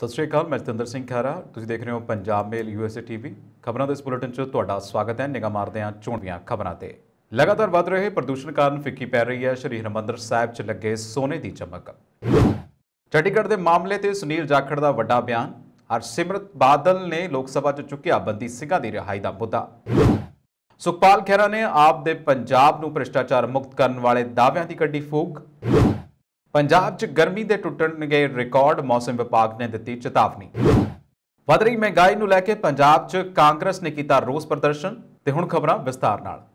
सत श्री अकाल, मैं जतिंदर सिंह खैरा। तुसीं देख रहे हो पंजाब मेल USA TV। खबरों के इस बुलेटिन च तुहाडा स्वागत है। निगाह मारदे हां चोण दीआं खबरां ते। लगातार वध रहे प्रदूषण कारण फिक्की पै रही है श्री हरमंदर साहिब च लगे सोने की चमक। चंडीगढ़ के मामले ते सुनील जाखड़ का वड्डा बयान। हरसिमरत बादल ने लोक सभा च चुक्या बंदी सिंघां की रिहाई का मुद्दा। सुखपाल खैरा ने आप दे पंजाब नूं भ्रिष्टाचार मुक्त करने वाले दाविਆਂ की कड्ढी फूक। पंजाब च गर्मी के टुटणगे रिकॉर्ड, मौसम विभाग ने दी चेतावनी। वध रही महंगाई नूं लैके पंजाब च कांग्रेस ने किया रोस प्रदर्शन। ते हुण खबरां विस्तार नाल।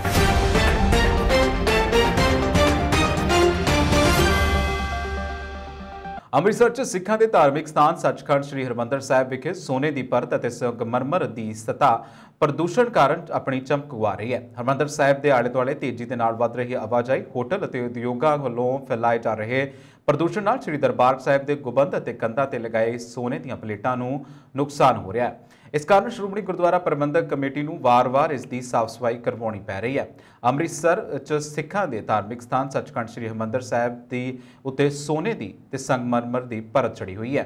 ਅੰਮ੍ਰਿਤਸਰ ਚ ਸਿੱਖਾਂ ਦੇ ਧਾਰਮਿਕ ਸਥਾਨ ਸੱਚਖੰਡ ਸ੍ਰੀ ਹਰਿਮੰਦਰ ਸਾਹਿਬ ਵਿਖੇ ਸੋਨੇ ਦੀ ਪਰਤ ਅਤੇ ਸੰਗਮਰਮਰ ਦੀ ਸਤ੍ਹਾ ਪ੍ਰਦੂਸ਼ਣ ਕਾਰਨ ਆਪਣੀ ਚਮਕ ਗਵਾ ਰਹੀ ਹੈ। ਹਰਿਮੰਦਰ ਸਾਹਿਬ ਦੇ ਆਲੇ ਦੁਆਲੇ ਤੇਜ਼ੀ ਦੇ ਨਾਲ ਵੱਧ ਰਹੀ ਆਵਾਜਾਈ, ਹੋਟਲ ਅਤੇ ਉਦਯੋਗਾਂ ਵੱਲੋਂ ਫੈਲਾਏ ਜਾ ਰਹੇ ਪ੍ਰਦੂਸ਼ਣ ਨਾਲ ਸ੍ਰੀ ਦਰਬਾਰ ਸਾਹਿਬ ਦੇ ਗੁੰਬਦ ਅਤੇ ਕੰਧਾਂ ਤੇ ਲਗਾਏ ਸੋਨੇ ਦੀਆਂ ਪਲੇਟਾਂ ਨੂੰ ਨੁਕਸਾਨ ਹੋ ਰਿਹਾ ਹੈ। इस कारण श्रोमणी गुरुद्वारा प्रबंधक कमेटी नूं वार-वार इसकी साफ सफाई करवानी पै रही है। अमृतसर च सिखां दे धार्मिक स्थान सचखंड श्री हरिमंदर साहिब दी उत्ते सोने की ते संगमरमर की परत चढ़ी हुई है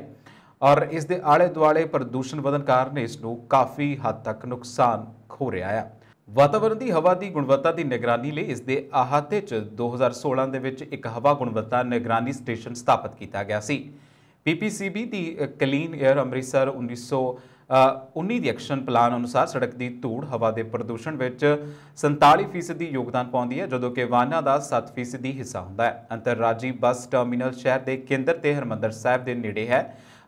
और इस दे आले दुआले प्रदूषण वधन कारण इस नूं काफ़ी हद तक नुकसान हो रहा है। वातावरण की हवा की गुणवत्ता की निगरानी लिए इस दे अहाते च 2016 दे विच एक हवा गुणवत्ता निगरानी स्टेशन स्थापित किया गया सी। PPCB की क्लीन एयर अमृतसर 1919 ਦੀ ਐਕਸ਼ਨ ਪਲਾਨ ਅਨੁਸਾਰ ਸੜਕ ਦੀ ਧੂੜ ਹਵਾ ਦੇ ਪ੍ਰਦੂਸ਼ਣ ਵਿੱਚ 47% ਯੋਗਦਾਨ ਪਾਉਂਦੀ ਹੈ, ਜਦੋਂ ਕਿ ਵਾਹਨਾਂ ਦਾ 7% ਹਿੱਸਾ ਹੁੰਦਾ ਹੈ। ਅੰਤਰਰਾਜੀ ਬੱਸ ਟਰਮੀਨਲ ਸ਼ਹਿਰ ਦੇ ਕੇਂਦਰ ਤੇ ਹਰਿਮੰਦਰ ਸਾਹਿਬ ਦੇ ਨੇੜੇ ਹੈ।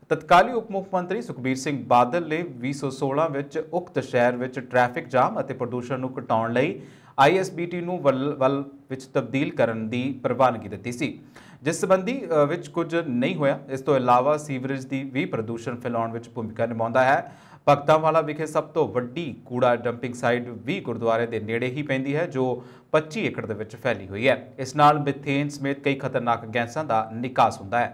ਤਤਕਾਲੀ ਉਪ ਮੁੱਖ ਮੰਤਰੀ ਸੁਖਬੀਰ ਸਿੰਘ ਬਾਦਲ ਨੇ 2016 ਵਿੱਚ ਉਕਤ ਸ਼ਹਿਰ ਵਿੱਚ ਟ੍ਰੈਫਿਕ ਜਾਮ ਅਤੇ ਪ੍ਰਦੂਸ਼ਣ ਨੂੰ ਘਟਾਉਣ ਲਈ ISBT ਨੂੰ ਵੱਲ ਵਿੱਚ ਤਬਦੀਲ ਕਰਨ ਦੀ ਪ੍ਰਵਾਨਗੀ ਦਿੱਤੀ ਸੀ, जिस संबंधी विच कुछ नहीं होया। इस तो इलावा सीवरेज की भी प्रदूषण फैलाने में भूमिका निभाता है। भगतांवाला विखे सब तो वड्डी कूड़ा डंपिंग साइट भी गुरुद्वारे के नेड़े ही पैंदी है, जो 25 एकड़ दे विच फैली हुई है। इस नाल मिथेन समेत कई खतरनाक गैसां का निकास होंदा है।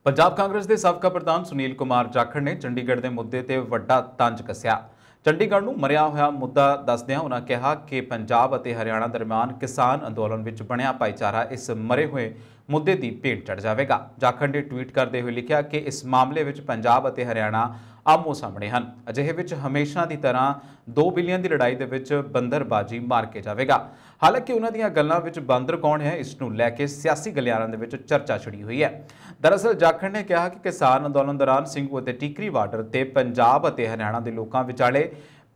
पंजाब कांग्रेस के साबका प्रधान सुनील कुमार जाखड़ ने चंडीगढ़ के मुद्दे ते वड्डा तंज कसिया। चंडीगढ़ नूं मरिया होया मुद्दा दसदिआं उन्हां कहा कि पंजाब अते हरियाणा दरमियान किसान अंदोलन विच बणिया भाईचारा इस मरे हुए मुद्दे की भेंट चढ़ जाएगा। जाखड़ ने ट्वीट करते हुए लिखा कि इस मामले में पंजाब अते हरियाणा आमो सामने हैं। अजिहे विच हमेशा की तरह दो बिलियन की लड़ाई दे विच बंदरबाजी मार के जाएगा। हालांकि उन्हां दीआं गल्लां विच बांदर कौन है, इस नूं लैके सियासी गलियारां दे विच चर्चा छिड़ी हुई है। दरअसल जाखड़ ने कहा कि किसान अंदोलन दौरान ਸਿੰਘੂ ਅਤੇ ਟੀਕਰੀ ਬਾਰਡਰ ਤੇ पंजाब ਅਤੇ हरियाणा के लोगों विचाले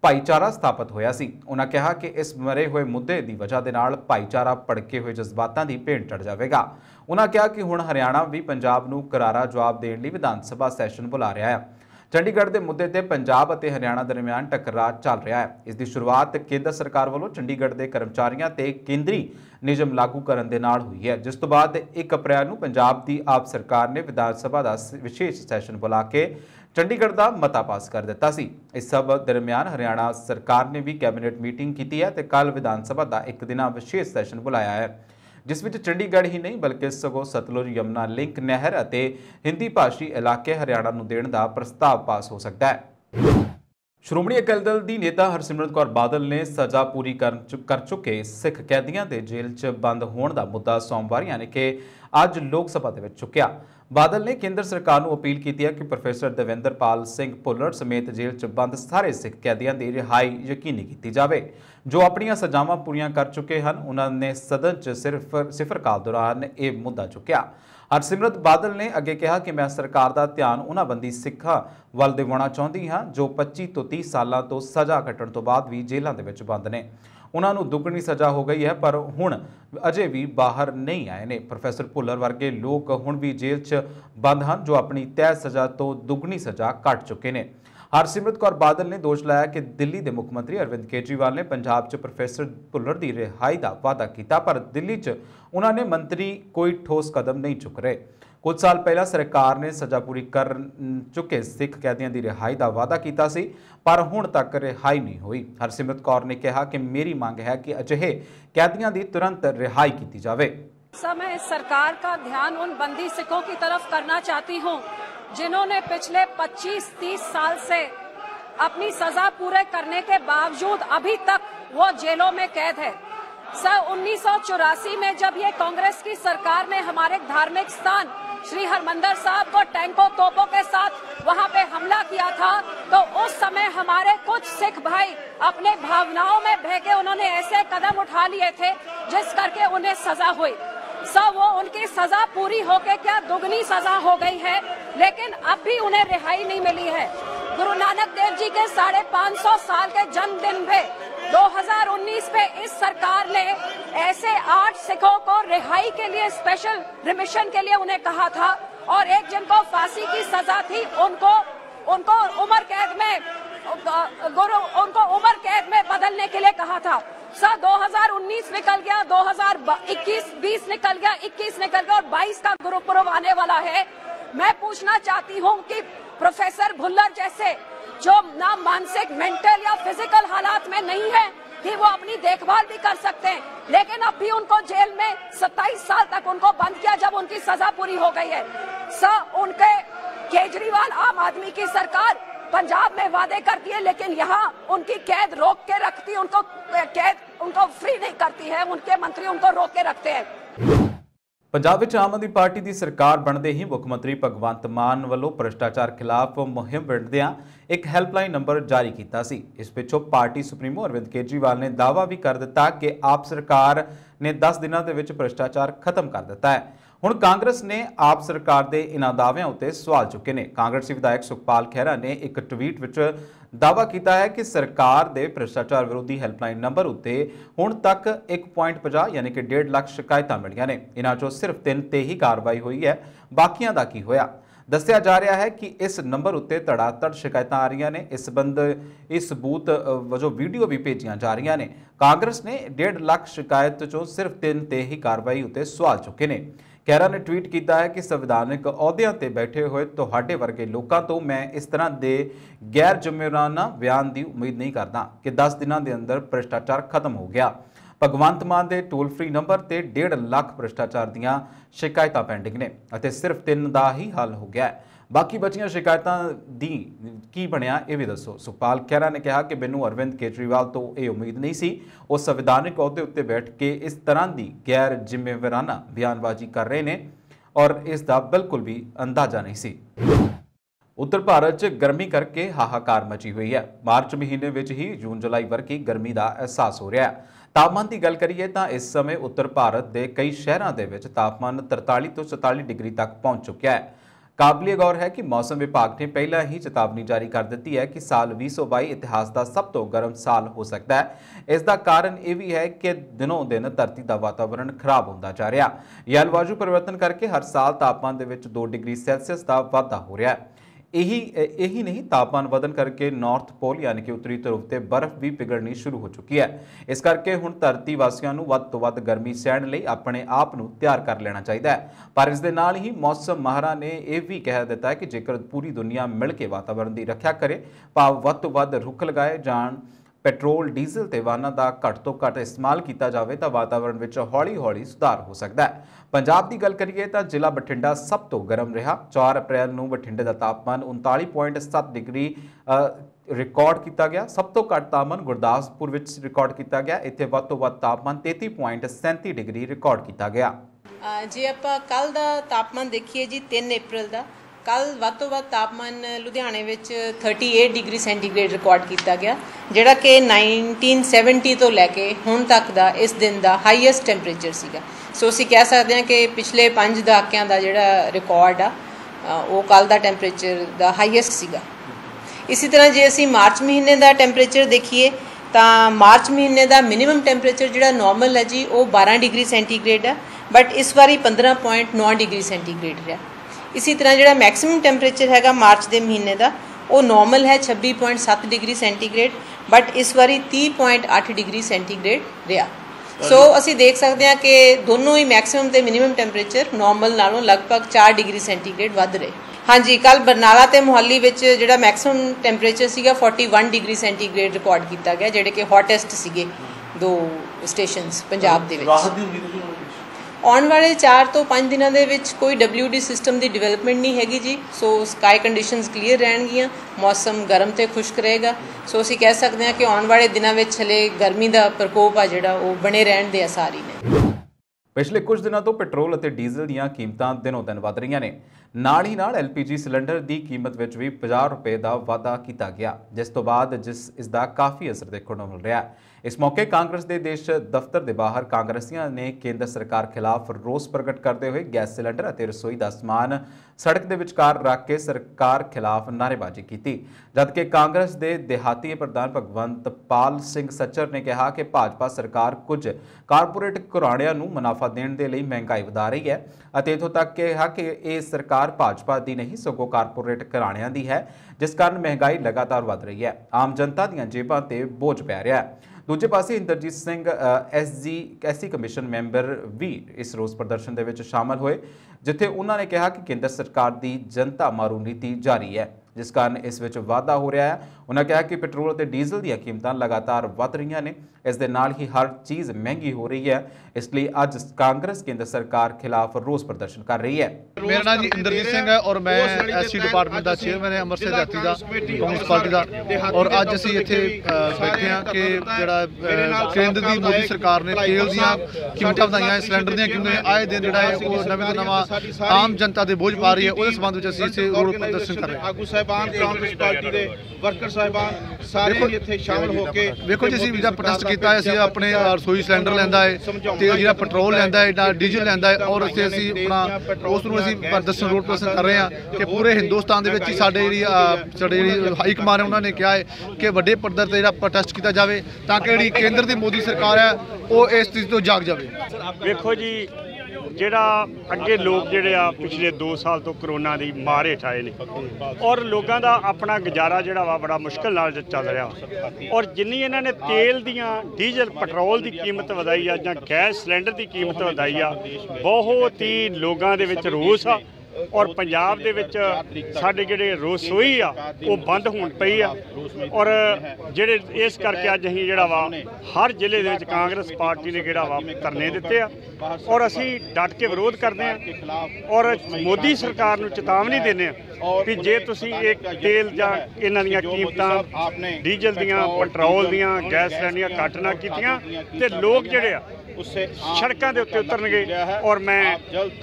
भाईचारा स्थापित होया सी। उन्हां कहा कि इस मरे हुए मुद्दे की वजह के नाल भाईचारा भड़के हुए जज्बातां की भेंट चढ़ जाएगा। उन्हां कहा कि हुण हरियाणा भी पंजाब नूं करारा जवाब देण लई विधान सभा सैशन बुला रहा है। चंडीगढ़ के मुद्दे ते पंजाब और हरियाणा दरमियान टकराव चल रहा है। इसकी शुरुआत केंद्र सरकार वालों चंडीगढ़ के कर्मचारियों ते केंद्री नियम लागू करने के नाल हुई है, जिस तो बाद 1 अप्रैल नूं पंजाब की आप सरकार ने विधान सभा का विशेष सैशन बुला के चंडीगढ़ का मता पास कर दिता सी। इस सब दरमियान हरियाणा सरकार ने भी कैबिनेट मीटिंग की है तो कल विधान सभा का 1 दिना विशेष सैशन बुलाया है, जिस में चंडीगढ़ ही नहीं बल्कि सगों सतलुज यमुना लिंक नहर और हिंदी भाषी इलाके हरियाणा नूं देण दा प्रस्ताव पास हो सकता है। श्रोमणी अकाली दल की नेता हरसिमरत कौर बादल ने सज़ा पूरी कर चुके सिख कैदियों के जेल च बंद होने का मुद्दा सोमवार यानी कि अज लोक सभा दे विच चुक्या। बादल ने केंद्र सरकार को अपील की है कि प्रोफैसर देवेंद्रपाल सिंह भुल्लर समेत जेल च बंद सारे सिख कैदियों की रिहाई यकीनी की जाए जो अपन सजावां पूरीआं कर चुके हैं। उन्होंने सदन च सिफर काल दौरान यह मुद्दा चुक्या। हरसिमरत बादल ने अगे कहा कि मैं सरकार का ध्यान उन्हां बंदी सिखां वल दिवाउणा चाहुंदी हां जो 25 तो 30 सालों तो सज़ा कट्टण तो बाद भी जेलों के विच बंद ने। उन्होंने दुगनी सज़ा हो गई है पर हुण अजे भी बाहर नहीं आए ने। प्रोफैसर भुल्लर वर्गे लोग हुण भी जेल च बंद हैं जो अपनी तय सज़ा तो दुगनी सज़ा कट चुके हैं। हरसिमरत कौर बादल ने दोष लाया कि दिल्ली के मुख्यमंत्री अरविंद केजरीवाल ने पंजाब च प्रोफैसर भुल्लर की रिहाई का वादा किया पर दिल्ली च उन्होंने मंत्री कोई ठोस कदम नहीं चुक रहे। कुछ साल पहला सरकार ने सज़ा पूरी कर चुके सिख कैदियों की रिहाई का वादा किया सी पर हुण तक रिहाई नहीं हुई। हरसिमरत कौर ने कहा कि मेरी मांग है कि अजिहे कैदियों की तुरंत रिहाई की जाए। मैं सरकार का ध्यान उन बंदी सिखों की तरफ करना चाहती हूं जिन्होंने पिछले 25-30 साल से अपनी सजा पूरे करने के बावजूद अभी तक वो जेलों में कैद है। सन 1984 में जब ये कांग्रेस की सरकार ने हमारे धार्मिक स्थान श्री हरमंदर साहब को टैंकों तोपों के साथ वहां पे हमला किया था, तो उस समय हमारे कुछ सिख भाई अपने भावनाओं में बह के उन्होंने ऐसे कदम उठा लिए थे जिस करके उन्हें सजा हुई। सब वो उनकी सजा पूरी होके क्या दुगनी सजा हो गई है, लेकिन अब भी उन्हें रिहाई नहीं मिली है। गुरु नानक देव जी के 550 साल के जन्मदिन पे 2019 में इस सरकार ने ऐसे 8 सिखों को रिहाई के लिए स्पेशल रिमिशन के लिए उन्हें कहा था, और एक जिनको फांसी की सजा थी उनको उम्र कैद में बदलने के लिए कहा था। 2019 निकल गया, 2020 निकल गया, 21 निकल गया और 22 का गुरुपुरब आने वाला है। मैं पूछना चाहती हूँ कि प्रोफेसर भुल्लर जैसे जो ना मानसिक मेंटल या फिजिकल हालात में नहीं है कि वो अपनी देखभाल भी कर सकते हैं, लेकिन अब भी उनको जेल में 27 साल तक उनको बंद किया जब उनकी सजा पूरी हो गई है। उनके केजरीवाल आम आदमी की सरकार पंजाब में वादे करती है, लेकिन यहाँ उनकी कैद रोक के रखती है, उनको फ्री नहीं करती है, उनके मंत्री उनको रोक के रखते हैं। पंजाब विच आम आदमी पार्टी की सरकार बनते ही मुख्य मंत्री भगवंत मान वालों भ्रष्टाचार खिलाफ मुहिम विंडदियां एक हैल्पलाइन नंबर जारी किया सी। इस पिछों पार्टी सुप्रीमो अरविंद केजरीवाल ने दावा भी कर दिता कि आप सरकार ने 10 दिनों के विच भ्रष्टाचार खत्म कर दिता है। हुण कांग्रेस ने आप सरकार के इन्हां दाव्यां उत्ते सवाल चुके ने। कांग्रेसी विधायक सुखपाल खैहरा ने एक ट्वीट विच दावा किया है कि सरकार के भ्रष्टाचार विरोधी हैल्पलाइन नंबर उत्ते हुण तक 1.50 यानी कि 1.5 लाख शिकायतां मिलियां ने। इन्हां चों सिर्फ 3 ते ही कार्रवाई हुई है, बाकियां दा की होया। दस्सिया जा रहा है कि इस नंबर उत्ते धड़ाधड़ शिकायतां आ रही ने। इस संबंध इस सबूत वजों वीडियो भी भेजियां जा रही ने। कांग्रेस ने 1.5 लाख शिकायत चों सिर्फ 3 ते ही कार्रवाई उत्ते सवाल चुके ने। खैरा ने ट्वीट किया है कि संविधानिक अहुदियां ते बैठे हुए तुहाडे वर्गे लोगों तो मैं इस तरह के गैर जिम्मेवाराना बयान की उम्मीद नहीं करता कि 10 दिनों के अंदर भ्रष्टाचार खत्म हो गया। भगवंत मान के टोल फ्री नंबर से 1.5 लाख भ्रष्टाचार दीयां शिकायतां पेंडिंग ने अते सिर्फ 3 का ही हल हो गया है। बाकी बचियां शिकायतां दी की बनिया ये भी दसो। सुखपाल खैहरा ने कहा कि मैनू अरविंद केजरीवाल तो ये उम्मीद नहीं सी, वो संविधानिक अहुदे उत्ते बैठ के इस तरह की गैर जिम्मेवाराना बयानबाजी कर रहे हैं और इसका बिल्कुल भी अंदाजा नहीं सी। उत्तर भारत च गर्मी करके हाहाकार मची हुई है। मार्च महीने में ही जून जुलाई वर्गी गर्मी का एहसास हो रहा है। तापमान की गल करिए तो इस समय उत्तर भारत के कई शहरों के तापमान 43 तो 44 डिग्री तक पहुंच चुका है। काबिले गौर है कि मौसम विभाग ने पहला ही चेतावनी जारी कर दी है कि साल 2022 इतिहास का सब तो गर्म साल हो सकता है। इसका कारण यह भी है कि दिनों दिन धरती का वातावरण खराब होता जा रहा। जलवायु परिवर्तन करके हर साल तापमान के 2 डिग्री सैल्सीयस का वाधा हो रहा है। यही नहीं, तापमान बदन करके नॉर्थ पोल यानी कि उत्तरी ध्रुव से बर्फ भी पिघलनी शुरू हो चुकी है। इस करके हुण धरती वासियों को वध तो वध गर्मी सहण लई अपने आप को तैयार कर लेना चाहिए है। पर इस दे नाल ही मौसम माहरां ने यह भी कह दिता है कि जेकर पूरी दुनिया मिल के वातावरण की रक्षा करे, भाव वध तो वध रुख लगाए जाण, पेट्रोल डीजल ते वाहनों का घट तो घट इस्तेमाल किया जाए तो वातावरण में हौली हौली सुधार हो सकता है। पंजाब की गल करिए तो जिला बठिंडा सब तो गर्म रहा। 4 अप्रैल को बठिंडे का तापमान 39.7 डिग्री रिकॉर्ड किया गया। सब तो घट तापमान गुरदासपुर में रिकॉर्ड किया गया। इत्थे वध तो वध तापमान 33.37 डिग्री रिकॉर्ड किया गया। जे आपां कल दा तापमान देखिए जी 3 अप्रैल का, कल वध तो वध तापमान लुधियाने विच 38 डिग्री सेंटीग्रेड रिकॉर्ड किया गया, जिहड़ा कि 1970 तो लैके हुण तक दा इस दिन का हाईएस्ट टैंपरेचर सीगा। सो असीं कह सकते हैं कि पिछले 5 दहाकिਆਂ का जिहड़ा रिकॉर्ड आ वो कल का टैंपरेचर का हाईएस्ट सीगा। इसी तरह जे असीं मार्च महीने का टैंपरेचर देखिए तो मार्च महीने का मिनीमम टैंपरेचर जिहड़ा नॉर्मल है जी वो 12 डिग्री सेंटीग्रेड है, बट इस बारी 15.9 डिग्री सेंटीग्रेड रहा। इसी तरह जिहड़ा मैक्सिमम टैंपरेचर हैगा मार्च के महीने का वो नॉर्मल है 26.7 डिग्री सेंटीग्रेड, बट इस बारी 30.8 डिग्री सेंटीग्रेड रहा। सो असी देख सकते हैं कि दोनों ही मैक्सिमम ते मिनीमम टैंपरेचर नॉर्मल नालों लगभग 4 डिग्री सेंटीग्रेड वध रहे। हाँ जी, कल बरनाला ते मोहाली विच जिहड़ा मैक्सिमम टैंपरेचर सीगा 41 डिग्री सेंटीग्रेड रिकॉर्ड किया गया, जिहड़े कि हॉटेस्ट सीगे 2 स्टेशनस पंजाब दे विच। आने वाले 4 तो 5 दिनों के कोई WD सिस्टम की डिवेलपमेंट नहीं हैगी जी। सो स्काई कंडीशनस क्लीयर रहनगियां, मौसम गर्म तो खुश्क रहेगा। सो असीं कह सकते हैं कि आने वाले दिनों में हले गर्मी का प्रकोप आ जिहड़ा वो बने रहने के आसार ही ने। ਪਿਛਲੇ ਕੁਝ ਦਿਨਾਂ ਤੋਂ ਪੈਟਰੋਲ ਅਤੇ ਡੀਜ਼ਲ ਦੀਆਂ ਕੀਮਤਾਂ ਦਿਨੋਂ ਦਿਨ ਵਧ ਰਹੀਆਂ ਨੇ। ਨਾਲ ਹੀ ਨਾਲ LPG ਸਿਲੰਡਰ ਦੀ ਕੀਮਤ ਵਿੱਚ ਵੀ 50 ਰੁਪਏ ਦਾ ਵਾਧਾ ਕੀਤਾ ਗਿਆ, ਜਿਸ ਤੋਂ ਬਾਅਦ ਇਸ ਦਾ ਕਾਫੀ ਅਸਰ ਦੇਖਣ ਨੂੰ ਮਿਲ ਰਿਹਾ ਹੈ। ਇਸ ਮੌਕੇ ਕਾਂਗਰਸ ਦੇ ਦੇਸ਼ ਦਫ਼ਤਰ ਦੇ ਬਾਹਰ ਕਾਂਗਰਸੀਆਂ ਨੇ ਕੇਂਦਰ ਸਰਕਾਰ ਖਿਲਾਫ ਰੋਸ ਪ੍ਰਗਟ ਕਰਦੇ ਹੋਏ ਗੈਸ ਸਿਲੰਡਰ ਅਤੇ ਰਸੋਈ ਦਾ ਸਮਾਨ ਸੜਕ ਦੇ ਵਿਚਕਾਰ ਰੱਖ ਕੇ ਸਰਕਾਰ ਖਿਲਾਫ ਨਾਅਰੇਬਾਜ਼ੀ ਕੀਤੀ, ਜਦਕਿ ਕਾਂਗਰਸ ਦੇ ਦਿਹਾਤੀ ਪ੍ਰਧਾਨ ਭਗਵੰਤ ਪਾਲ ਸਿੰਘ ਸੱਚਰ ਨੇ ਕਿਹਾ ਕਿ ਭਾਜਪਾ ਸਰਕਾਰ ਕੁਝ ਕਾਰਪੋਰੇਟ ਘਰਾਣਿਆਂ ਨੂੰ ਮੁਨਾਫਾ ਦੇਣ ਦੇ ਲਈ ਮਹਿੰਗਾਈ ਵਧਾ ਰਹੀ ਹੈ ਅਤੇ ਇੱਥੋਂ ਤੱਕ ਕਿਹਾ ਕਿ ਇਹ ਸਰਕਾਰ ਭਾਜਪਾ ਦੀ ਨਹੀਂ ਸਗੋਂ ਕਾਰਪੋਰੇਟ ਘਰਾਣਿਆਂ ਦੀ ਹੈ, ਜਿਸ ਕਾਰਨ ਮਹਿੰਗਾਈ ਲਗਾਤਾਰ ਵਧ ਰਹੀ ਹੈ। ਆਮ ਜਨਤਾ ਦੀਆਂ ਜੇਬਾਂ ਤੇ ਬੋਝ ਪੈ ਰਿਹਾ ਹੈ। ਦੂਜੇ ਪਾਸੇ Inderjit Singh SC commission member ਵੀ ਇਸ ਰੋਸ ਪ੍ਰਦਰਸ਼ਨ ਦੇ ਵਿੱਚ ਸ਼ਾਮਲ ਹੋਏ, ਜਿੱਥੇ ਉਹਨਾਂ ਨੇ ਕਿਹਾ ਕਿ ਕੇਂਦਰ ਸਰਕਾਰ ਦੀ ਜਨਤਾ ਮਾਰੂ ਨੀਤੀ ਜਾਰੀ ਹੈ, ਜਿਸ ਕਾਰਨ ਇਸ ਵਿੱਚ ਵਾਧਾ ਹੋ ਰਿਹਾ ਹੈ। ਉਹਨਾਂ ਕਿਹਾ ਕਿ ਪੈਟਰੋਲ ਅਤੇ ਡੀਜ਼ਲ ਦੀਆਂ ਕੀਮਤਾਂ ਲਗਾਤਾਰ ਵਧ ਰਹੀਆਂ ਨੇ, ਇਸ ਦੇ ਨਾਲ ਹੀ ਹਰ ਚੀਜ਼ ਮਹਿੰਗੀ ਹੋ ਰਹੀ ਹੈ। ਇਸ ਲਈ ਅੱਜ ਕਾਂਗਰਸ ਕੇਂਦਰ ਸਰਕਾਰ ਖਿਲਾਫ ਰੋਸ ਪ੍ਰਦਰਸ਼ਨ ਕਰ ਰਹੀ ਹੈ। मेरा नाम जी इंद्रजीत सिंह है और मैं SC डिपार्टमेंट का चेयरमैन है अमृतसर जाति का कांग्रेस पार्टी का। और अज असीं इत्थे बैठे हाँ कि जिहड़ा केंद्र की मोदी सरकार ने तेल दीयां कीमतां वधाईयां, सिलेंडर दीयां कीमतां आए दिन जिहड़ा है वो नवें तो नवां आम जनता दे बोझ पा रही है, उहदे संबंध विच असीं इत्थे रोड प्रदर्शन कर रहे हैं। आगू साहिबान कांग्रेस पार्टी दे वर्कर साहिबान सारे इत्थे शामिल होके देखो जी असीं जिहड़ा प्रोटेस्ट कीता है, असीं अपने रसोई सिलेंडर लैंदा है, तेल जिहड़ा पेट्रोल लैंदा है, डीजल लैंदा है, और इत्थे असीं अपना उस नूं प्रदर्शन रोड प्रदर्शन कर रहे हैं कि पूरे हिंदुस्तान दे विच ही साडे जिहड़ी हाई कमान है उन्होंने कहा है कि वड्डे पद्धर ते जिहड़ा प्रोटेस्ट किया जाए ताकि जिहड़ी केंद्र दी मोदी सरकार है वो इस चीज़ तो जाग जाए। देखो जी ਜਿਹੜਾ ਅੱਗੇ ਲੋਕ ਜਿਹੜੇ ਆ ਪਿਛਲੇ 2 ਸਾਲ ਤੋਂ ਕਰੋਨਾ ਦੀ ਮਾਰ ਹੇਠ ਆਏ ਨੇ ਔਰ ਲੋਕਾਂ ਦਾ ਆਪਣਾ ਗੁਜ਼ਾਰਾ ਜਿਹੜਾ ਵਾ ਬੜਾ ਮੁਸ਼ਕਲ ਨਾਲ ਚੱਲ ਰਿਹਾ ਔਰ ਜਿੰਨੀ ਇਹਨਾਂ ਨੇ ਤੇਲ ਦੀਆਂ ਡੀਜ਼ਲ ਪੈਟਰੋਲ ਦੀ ਕੀਮਤ ਵਧਾਈ ਆ ਜਾਂ ਗੈਸ ਸਿਲੰਡਰ ਦੀ ਕੀਮਤ ਵਧਾਈ ਆ, ਬਹੁਤ ਹੀ ਲੋਕਾਂ ਦੇ ਵਿੱਚ ਰੋਸ ਆ ਔਰ ਪੰਜਾਬ ਦੇ ਵਿੱਚ ਸਾਡੇ ਜਿਹੜੇ ਰਸੋਈ ਆ ਉਹ ਬੰਦ ਹੋਣ ਪਈ ਆ ਔਰ ਜਿਹੜੇ ਇਸ ਕਰਕੇ ਅੱਜ ਅਸੀਂ ਜਿਹੜਾ ਵਾ ਹਰ ਜ਼ਿਲ੍ਹੇ ਦੇ ਵਿੱਚ ਕਾਂਗਰਸ ਪਾਰਟੀ ਨੇ ਜਿਹੜਾ ਵਾ ਧਰਨੇ ਦਿੱਤੇ ਆ ਔਰ ਅਸੀਂ ਡਟ ਕੇ ਵਿਰੋਧ ਕਰਦੇ ਆ ਔਰ ਮੋਦੀ ਸਰਕਾਰ ਨੂੰ ਚੇਤਾਵਨੀ ਦਿੰਦੇ ਆ ਕਿ ਜੇ ਤੁਸੀਂ ਇੱਕ ਤੇਲ ਜਾਂ ਇਹਨਾਂ ਦੀਆਂ ਕੀਮਤਾਂ ਡੀਜ਼ਲ ਦੀਆਂ ਪੈਟਰੋਲ ਦੀਆਂ ਗੈਸ ਸਿਲੰਡਰ ਦੀਆਂ ਘੱਟ ਨਾ ਕੀਤੀਆਂ ਤੇ ਲੋਕ ਜਿਹੜੇ ਆ ਸੜਕਾਂ ਦੇ ਉੱਤੇ ਉਤਰਨਗੇ ਔਰ ਮੈਂ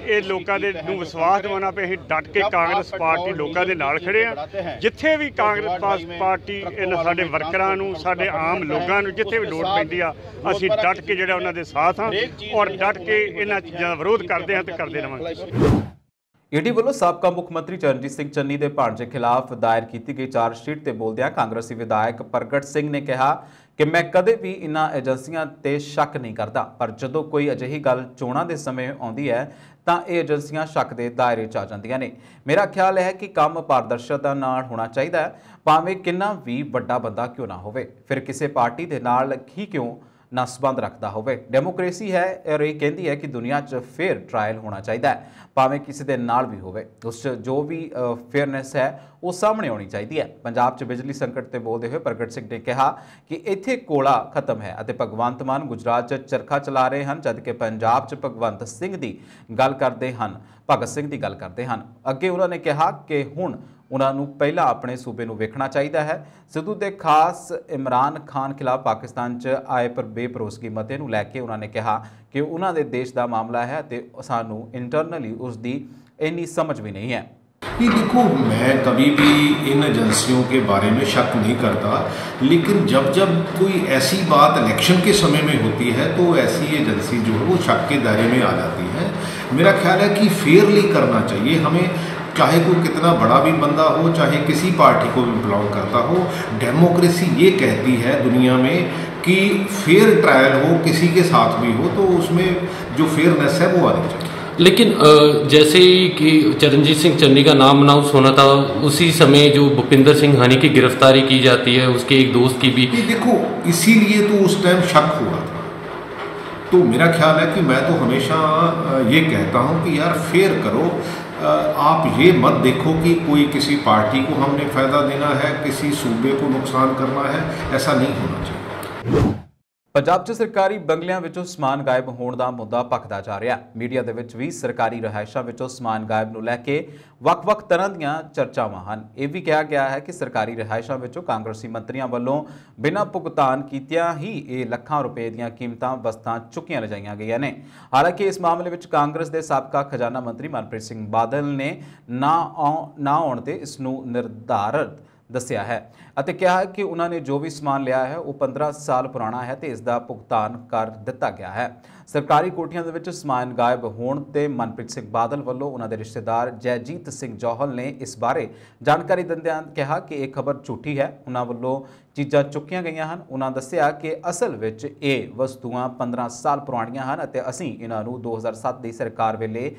ਇਹ ਲੋਕਾਂ ਦੇ ਨੂੰ ਵਿਸ਼ਵਾਸ ਦਿਵਾਉਣਾ ਪਏ ਅਸੀਂ ਡਟ ਕੇ ਕਾਂਗਰਸ ਪਾਰਟੀ ਲੋਕਾਂ ਦੇ ਨਾਲ ਖੜੇ ਆ। ਜਿੱਥੇ ਵੀ ਕਾਂਗਰਸ ਪਾਰਟੀ ਇਹਨਾਂ ਸਾਡੇ ਵਰਕਰਾਂ ਨੂੰ ਸਾਡੇ ਆਮ ਲੋਕਾਂ ਨੂੰ ਜਿੱਥੇ ਵੀ ਲੋੜ ਪੈਂਦੀ ਆ ਅਸੀਂ ਡਟ ਕੇ ਜਿਹੜਾ ਉਹਨਾਂ ਦੇ ਸਾਥ ਹਾਂ ਔਰ ਡਟ ਕੇ ਇਹਨਾਂ ਚੀਜ਼ਾਂ ਦਾ ਵਿਰੋਧ ਕਰਦੇ ਹਾਂ ਤੇ ਕਰਦੇ ਰਹਾਂਗੇ। ईडी ਵੱਲੋਂ ਸਾਬਕਾ ਮੁੱਖ ਮੰਤਰੀ ਚਰਨਜੀਤ ਸਿੰਘ ਚੰਨੀ ਦੇ ਭਾਣਜੇ ਖਿਲਾਫ ਦਾਇਰ ਕੀਤੀ ਗਈ ਚਾਰਜਸ਼ੀਟ ਤੇ ਬੋਲਦਿਆਂ ਕਾਂਗਰਸੀ ਵਿਧਾਇਕ ਪ੍ਰਗਟ ਸਿੰਘ ਨੇ ਕਿਹਾ ਕਿ ਮੈਂ ਕਦੇ ਵੀ ਇਹਨਾਂ ਏਜੰਸੀਆਂ ਤੇ ਸ਼ੱਕ ਨਹੀਂ ਕਰਦਾ, ਪਰ ਜਦੋਂ ਕੋਈ ਅਜਿਹੀ ਗੱਲ ਚੋਣਾਂ ਦੇ ਸਮੇਂ ਆਉਂਦੀ ਹੈ ਤਾਂ ਇਹ ਏਜੰਸੀਆਂ ਸ਼ੱਕ ਦੇ ਦਾਇਰੇ 'ਚ ਆ ਜਾਂਦੀਆਂ ਨੇ। ਮੇਰਾ ਖਿਆਲ ਹੈ ਕਿ ਕੰਮ ਪਾਰਦਰਸ਼ਤਾ ਨਾਲ ਹੋਣਾ ਚਾਹੀਦਾ ਹੈ, ਭਾਵੇਂ ਕਿੰਨਾ ਵੀ ਵੱਡਾ ਬੰਦਾ ਕਿਉਂ ਨਾ ਹੋਵੇ, ਫਿਰ ਕਿਸੇ ਪਾਰਟੀ ਦੇ ਨਾਲ ਹੀ ਕਿਉਂ ਨਾ ਸੰਬੰਧ ਰੱਖਦਾ ਹੋਵੇ। ਡੈਮੋਕ੍ਰੇਸੀ ਹੈ ਔਰ ਇਹ ਕਹਿੰਦੀ ਹੈ ਕਿ ਦੁਨੀਆ 'ਚ ਫੇਅਰ ਟਰਾਇਲ ਹੋਣਾ ਚਾਹੀਦਾ ਹੈ, ਭਾਵੇਂ ਕਿਸੇ ਦੇ ਨਾਲ ਵੀ ਹੋਵੇ, ਉਸ 'ਚ ਜੋ ਵੀ ਫੇਅਰਨੈਸ ਹੈ ਉਹ ਸਾਹਮਣੇ ਆਉਣੀ ਚਾਹੀਦੀ ਹੈ। ਪੰਜਾਬ 'ਚ ਬਿਜਲੀ ਸੰਕਟ ਤੇ ਬੋਲਦੇ ਹੋਏ ਪ੍ਰਗਟ ਸਿੰਘ ਨੇ ਕਿਹਾ ਕਿ ਇੱਥੇ ਕੋਲਾ ਖਤਮ ਹੈ ਅਤੇ ਭਗਵੰਤ ਮਾਨ ਗੁਜਰਾਤ 'ਚ ਚਰਖਾ ਚਲਾ ਰਹੇ ਹਨ, ਜਦਕਿ ਪੰਜਾਬ 'ਚ ਭਗਵੰਤ ਸਿੰਘ ਦੀ ਗੱਲ ਕਰਦੇ ਹਨ, ਭਗਤ ਸਿੰਘ ਦੀ ਗੱਲ ਕਰਦੇ ਹਨ। ਅੱਗੇ ਉਹਨਾਂ ਨੇ ਕਿਹਾ ਕਿ ਹੁਣ ਉਹਨਾਂ ਨੂੰ ਪਹਿਲਾਂ ਆਪਣੇ ਸੂਬੇ ਨੂੰ ਵੇਖਣਾ ਚਾਹੀਦਾ ਹੈ। ਸਿੱਧੂ ਦੇ ਖਾਸ ਇਮਰਾਨ ਖਾਨ ਖਿਲਾਫ ਪਾਕਿਸਤਾਨ 'ਚ ਆਏ ਪਰ ਬੇਭਰੋਸਗੀ ਮਤੇ ਨੂੰ ਲੈ ਕੇ ਉਹਨਾਂ ਨੇ ਕਿਹਾ ਕਿ ਉਹਨਾਂ ਦੇ ਦੇਸ਼ ਦਾ ਮਾਮਲਾ ਹੈ ਅਤੇ ਸਾਨੂੰ ਇੰਟਰਨਲੀ ਉਸ ਦੀ ਇੰਨੀ ਸਮਝ भी नहीं है। ये देखो, मैं कभी भी इन एजेंसियों के बारे में शक नहीं करता, लेकिन जब जब कोई ऐसी बात इलेक्शन के समय में होती है तो ऐसी एजेंसी जो है वो शक के दायरे में आ जाती है। मेरा ख्याल है कि फेयरली करना चाहिए हमें, चाहे कोई कितना बड़ा भी बंदा हो, चाहे किसी पार्टी को भी बिलोंग करता हो। डेमोक्रेसी ये कहती है दुनिया में कि फेयर ट्रायल हो, किसी के साथ भी हो, तो उसमें जो फेयरनेस है वो आनी चाहिए। लेकिन जैसे ही कि चरणजीत सिंह चन्नी का नाम अनाउंस होना था, उसी समय जो भूपिंदर सिंह हानी की गिरफ्तारी की जाती है, उसके एक दोस्त की भी, देखो इसीलिए तो उस टाइम शक हुआ था। तो मेरा ख्याल है कि मैं तो हमेशा ये कहता हूँ कि यार फेयर करो, आप ये मत देखो कि कोई किसी पार्टी को हमने फ़ायदा देना है, किसी सूबे को नुकसान करना है, ऐसा नहीं होना चाहिए। ਪੰਜਾਬ 'ਚ ਸਰਕਾਰੀ ਬੰਗਲਿਆਂ ਵਿੱਚੋਂ ਸਮਾਨ ਗਾਇਬ ਹੋਣ ਦਾ ਮੁੱਦਾ ਭਖਦਾ ਜਾ ਰਿਹਾ। ਮੀਡੀਆ ਦੇ ਵਿੱਚ ਵੀ ਸਰਕਾਰੀ ਰਿਹਾਇਸ਼ਾਂ ਵਿੱਚੋਂ ਸਮਾਨ ਗਾਇਬ ਨੂੰ ਲੈ ਕੇ ਵੱਖ-ਵੱਖ ਤਰ੍ਹਾਂ ਦੀਆਂ ਚਰਚਾਵਾਂ ਹਨ। ਇਹ ਵੀ ਕਿਹਾ ਗਿਆ ਹੈ ਕਿ ਸਰਕਾਰੀ ਰਿਹਾਇਸ਼ਾਂ ਵਿੱਚੋਂ ਕਾਂਗਰਸੀ ਮੰਤਰੀਆਂ ਵੱਲੋਂ ਬਿਨਾਂ ਭੁਗਤਾਨ ਕੀਤਿਆਂ ਹੀ ਇਹ ਲੱਖਾਂ ਰੁਪਏ ਦੀਆਂ ਕੀਮਤਾਂ ਵਸਤਾਂ ਚੁੱਕੀਆਂ ਲਿਜਾਈਆਂ ਗਈਆਂ ਨੇ। ਹਾਲਾਂਕਿ ਇਸ ਮਾਮਲੇ ਵਿੱਚ ਕਾਂਗਰਸ ਦੇ ਸਾਬਕਾ ਖਜ਼ਾਨਾ ਮੰਤਰੀ ਮਨਪ੍ਰੀਤ ਸਿੰਘ ਬਾਦਲ ਨੇ ਨਾ ਆਉਣ ਤੇ ਇਸ ਨੂੰ ਨਿਰਧਾਰਤ ਦੱਸਿਆ ਹੈ ਅਤੇ ਕਿਹਾ ਕਿ ਉਹਨਾਂ ਨੇ ਜੋ ਵੀ ਸਮਾਨ ਲਿਆ ਹੈ ਉਹ 15 ਸਾਲ ਪੁਰਾਣਾ ਹੈ ਤੇ ਇਸ ਦਾ ਭੁਗਤਾਨ ਕਰ ਦਿੱਤਾ ਗਿਆ ਹੈ। ਸਰਕਾਰੀ ਕੋਠੀਆਂ ਦੇ ਵਿੱਚ ਸਮਾਨ ਗਾਇਬ ਹੋਣ ਤੇ ਮਨਪ੍ਰੀਤ ਸਿੰਘ ਬਾਦਲ ਵੱਲੋਂ ਉਹਨਾਂ ਦੇ ਰਿਸ਼ਤੇਦਾਰ ਜੈਜੀਤ ਸਿੰਘ ਜੌਹਲ ਨੇ ਇਸ ਬਾਰੇ ਜਾਣਕਾਰੀ ਦਿੰਦਿਆਂ ਕਿਹਾ ਕਿ ਇਹ ਖਬਰ ਝੂਠੀ ਹੈ। ਉਹਨਾਂ ਵੱਲੋਂ ਚੀਜ਼ਾਂ ਚੁੱਕੀਆਂ ਗਈਆਂ ਹਨ। ਉਹਨਾਂ ਦੱਸਿਆ ਕਿ ਅਸਲ ਵਿੱਚ ਇਹ ਵਸਤੂਆਂ 15 ਸਾਲ ਪੁਰਾਣੀਆਂ ਹਨ ਅਤੇ ਅਸੀਂ ਇਹਨਾਂ ਨੂੰ 2007 ਦੀ ਸਰਕਾਰ ਵੇਲੇ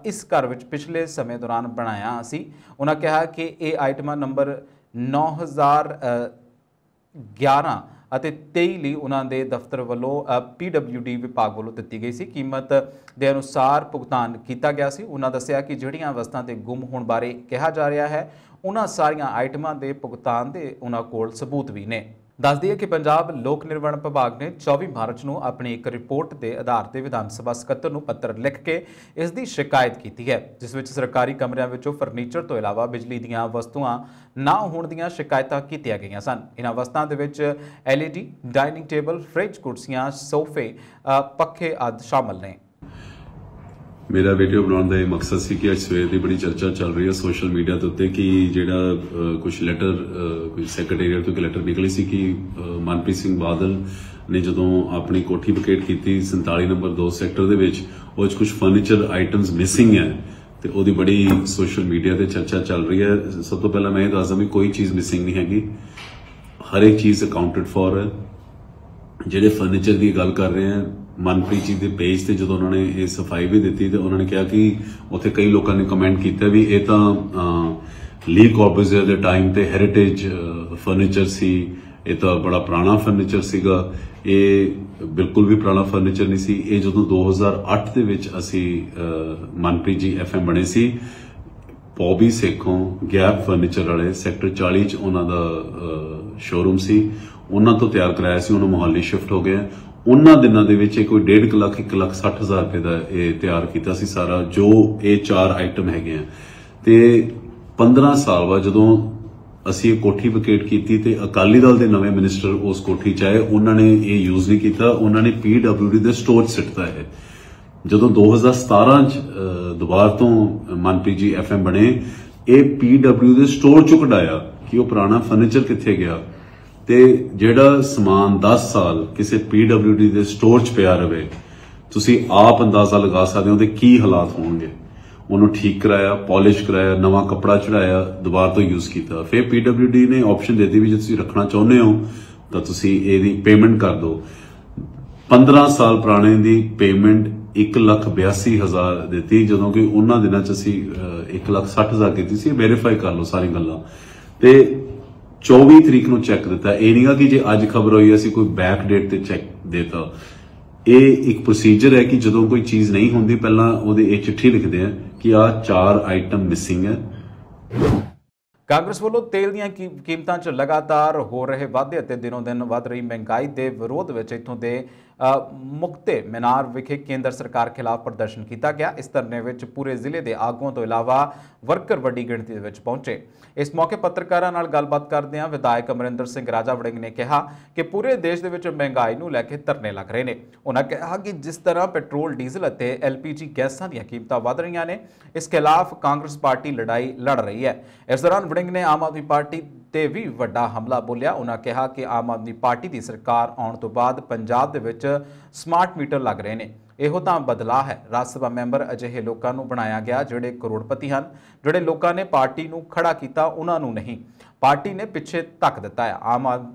ਇਸ ਘਰ ਵਿੱਚ ਪਿਛਲੇ ਸਮੇਂ ਦੌਰਾਨ ਬਣਾਇਆ ਸੀ। ਉਹਨਾਂ ਕਿਹਾ ਕਿ ਇਹ ਆਈਟਮਾਂ ਨੰਬਰ 9011 ਅਤੇ 23 ਲਈ ਉਹਨਾਂ ਦੇ ਦਫ਼ਤਰ ਵੱਲੋਂ PWD ਵਿਭਾਗ ਵੱਲੋਂ ਦਿੱਤੀ ਗਈ ਸੀ। ਕੀਮਤ ਦੇ ਅਨੁਸਾਰ ਭੁਗਤਾਨ ਕੀਤਾ ਗਿਆ ਸੀ। ਉਹਨਾਂ ਦੱਸਿਆ ਕਿ ਜਿਹੜੀਆਂ ਵਸਤਾਂ ਦੇ ਗੁੰਮ ਹੋਣ ਬਾਰੇ ਕਿਹਾ ਜਾ ਰਿਹਾ ਹੈ ਉਹਨਾਂ ਸਾਰੀਆਂ ਆਈਟਮਾਂ ਦੇ ਭੁਗਤਾਨ ਦੇ ਉਹਨਾਂ ਕੋਲ ਸਬੂਤ ਵੀ ਨੇ। ਦੱਸ ਦਈਏ ਕਿ ਪੰਜਾਬ ਲੋਕ ਨਿਰਮਾਣ ਵਿਭਾਗ ਨੇ 24 ਮਾਰਚ ਨੂੰ ਆਪਣੀ ਇੱਕ ਰਿਪੋਰਟ ਦੇ ਆਧਾਰ ਤੇ ਵਿਧਾਨ ਸਭਾ ਸਕੱਤਰ ਨੂੰ ਪੱਤਰ ਲਿਖ ਕੇ ਇਸ ਦੀ ਸ਼ਿਕਾਇਤ ਕੀਤੀ ਹੈ, ਜਿਸ ਵਿੱਚ ਸਰਕਾਰੀ ਕਮਰਿਆਂ ਵਿੱਚੋਂ ਫਰਨੀਚਰ ਤੋਂ ਇਲਾਵਾ ਬਿਜਲੀ ਦੀਆਂ ਵਸਤੂਆਂ ਨਾ ਹੋਣ ਦੀਆਂ ਸ਼ਿਕਾਇਤਾਂ ਕੀਤੀਆਂ ਗਈਆਂ ਸਨ। ਇਹਨਾਂ ਵਸਤਾਂ ਦੇ ਵਿੱਚ LED, ਡਾਈਨਿੰਗ ਟੇਬਲ, ਫ੍ਰਿਜ, ਕੁਰਸੀਆਂ, ਸੋਫੇ, ਪੱਖੇ ਆਦਿ ਸ਼ਾਮਲ ਨੇ। मेरा वीडियो बनाने का मकसद सी कि अज सवेर की बड़ी चर्चा चल रही है सोशल मीडिया के उत्ते कि जिहड़ा कुछ लैटर कोई सैकटरीएट तो लैटर निकली सी कि मनप्रीत सिंह बादल ने जदों अपनी कोठी वकेट की 47 नंबर 2 सैक्टर दे विच उह कुछ फर्नीचर आइटम्स मिसिंग है तो उहदी बड़ी सोशल मीडिया ते चर्चा चल रही है। सब तो पहला मैं दसदा भी कोई चीज़ मिसिंग नहीं हैगी, हर एक चीज़ अकाउंटेड फॉर है। जिहड़े फर्नीचर की गल कर रहे हैं मनप्रीत जी के पेज से जो उन्होंने ये सफाई भी दी तो उन्होंने कहा कि उत्थे कई लोगों ने कमेंट किया भी ये तो ली कॉर्बुज़ियर के टाइम ते हेरिटेज फर्नीचर सी, ये तो बड़ा पुराना फर्नीचर सीगा। ये बिल्कुल भी पुराना फर्नीचर नहीं सी। ये जो 2008 दे विच असी मनप्रीत जी FM बने सी पॉबी सेखों गैप फर्नीचर वाले सैक्टर 40 च उन्हां दा शोरूम सी, उन्हां तो तैयार कराया सी, उन्होंने मोहाली शिफ्ट हो गए। उन्हां दिनां दे विच कोई 1.5 लाख 1,60,000 रुपए का ये तैयार किया सी सारा जो ये 4 आइटम है। ते 15 साल बाद जदों असी ये कोठी वकेट की ते अकाली दल के नवे मिनिस्टर उस कोठी च आए, उन्होंने ये यूज नहीं किया, उन्होंने PWD के स्टोर सिटता है। जदों 2017 दोबारा तो मनप्रीत जी FM बने, ये PWD के स्टोर चो कढाया कि वह पुराना फर्नीचर कित्थे गया ते जिहड़ा समान 10 साल किसी PWD के स्टोर च पिया रहे, तुसी आप अंदाजा लगा सकते हो कि की हालात होंगे। उन्होंने ठीक कराया, पॉलिश कराया, नवा कपड़ा चढ़ाया, दोबारा तो यूज किया। फिर PWD ने ऑप्शन देती भी जो तुसी रखना चाहते हो तो तुसी इहदी पेमेंट कर दो। 15 साल पुराने दी पेमेंट 1,82,000 दी, जदों कि उन्हां दिनां च असी 1,60,000 की सी। वेरीफाई कर लो सारी गल्लां ते 24 तरीक ਨੂੰ ਚੈੱਕ ਦਿੱਤਾ। ਇਹ ਨਹੀਂਗਾ ਕਿ ਜੇ ਅੱਜ ਖਬਰ ਹੋਈ ਅਸੀਂ ਕੋਈ ਬੈਕ ਡੇਟ ਤੇ ਚੈੱਕ ਦੇਤਾ। ਇਹ ਇੱਕ ਪ੍ਰੋਸੀਜਰ ਹੈ ਕਿ ਜਦੋਂ ਕੋਈ ਚੀਜ਼ ਨਹੀਂ ਹੁੰਦੀ ਪਹਿਲਾਂ ਉਹਦੇ ਇਹ ਚਿੱਠੀ ਲਿਖਦੇ ਆ ਕਿ ਆ 4 ਆਈਟਮ ਮਿਸਿੰਗ ਹੈ। ਕਾਂਗਰਸ ਵੱਲੋਂ ਤੇਲ ਦੀਆਂ ਕੀਮਤਾਂ 'ਚ ਲਗਾਤਾਰ ਹੋ ਰਹੇ ਵਾਧੇ ਅਤੇ ਦਿਨੋਂ ਦਿਨ ਵੱਧ ਰਹੀ ਮਹਿੰਗਾਈ ਦੇ ਵਿਰੋਧ ਵਿੱਚ ਇੱਥੋਂ ਦੇ ਮੁਕਤੇ ਮੀਨਾਰ ਵਿਖੇ ਕੇਂਦਰ ਸਰਕਾਰ ਖਿਲਾਫ ਪ੍ਰਦਰਸ਼ਨ ਕੀਤਾ ਗਿਆ। ਇਸ ਧਰਨੇ ਵਿੱਚ ਪੂਰੇ ਜ਼ਿਲ੍ਹੇ ਦੇ ਆਗੂਆਂ ਤੋਂ ਇਲਾਵਾ ਵਰਕਰ ਵੱਡੀ ਗਿਣਤੀ ਦੇ ਵਿੱਚ ਪਹੁੰਚੇ। ਇਸ ਮੌਕੇ ਪੱਤਰਕਾਰਾਂ ਨਾਲ ਗੱਲਬਾਤ ਕਰਦਿਆਂ ਵਿਧਾਇਕ ਅਮਰਿੰਦਰ ਸਿੰਘ ਰਾਜਾ ਵੜਿੰਗ ਨੇ ਕਿਹਾ ਕਿ ਪੂਰੇ ਦੇਸ਼ ਦੇ ਵਿੱਚ ਮਹਿੰਗਾਈ ਨੂੰ ਲੈ ਕੇ ਧਰਨੇ ਲੱਗ ਰਹੇ ਨੇ। ਉਹਨਾਂ ਕਿਹਾ ਕਿ ਜਿਸ ਤਰ੍ਹਾਂ ਪੈਟਰੋਲ, ਡੀਜ਼ਲ ਅਤੇ LPG ਗੈਸਾਂ ਦੀਆਂ ਕੀਮਤਾਂ ਵਧ ਰਹੀਆਂ ਨੇ, ਇਸ ਖਿਲਾਫ ਕਾਂਗਰਸ ਪਾਰਟੀ ਲੜਾਈ ਲੜ ਰਹੀ ਹੈ। ਇਸ ਦੌਰਾਨ ਵੜਿੰਗ ਨੇ ਆਮ ਆਦਮੀ ਪਾਰਟੀ ਤੇ ਵੀ ਵੱਡਾ ਹਮਲਾ ਬੋਲਿਆ। ਉਹਨਾਂ ਕਿਹਾ ਕਿ ਆਮ ਆਦਮੀ ਪਾਰਟੀ ਦੀ ਸਰਕਾਰ ਆਉਣ ਤੋਂ ਬਾਅਦ ਪੰਜਾਬ ਦੇ ਵਿੱਚ ਸਮਾਰਟ ਮੀਟਰ ਲੱਗ ਰਹੇ ਨੇ। ਇਹੋ ਤਾਂ ਬਦਲਾਅ ਹੈ। ਰਾਜ ਸਭਾ ਮੈਂਬਰ ਅਜਿਹੇ ਲੋਕਾਂ ਨੂੰ ਬਣਾਇਆ ਗਿਆ ਜਿਹੜੇ ਕਰੋੜਪਤੀ ਹਨ। ਜਿਹੜੇ ਲੋਕਾਂ ਨੇ ਪਾਰਟੀ ਨੂੰ ਖੜਾ ਕੀਤਾ ਉਹਨਾਂ ਨੂੰ ਨਹੀਂ, ਪਾਰਟੀ ਨੇ ਪਿੱਛੇ ਧੱਕ ਦਿੱਤਾ ਹੈ।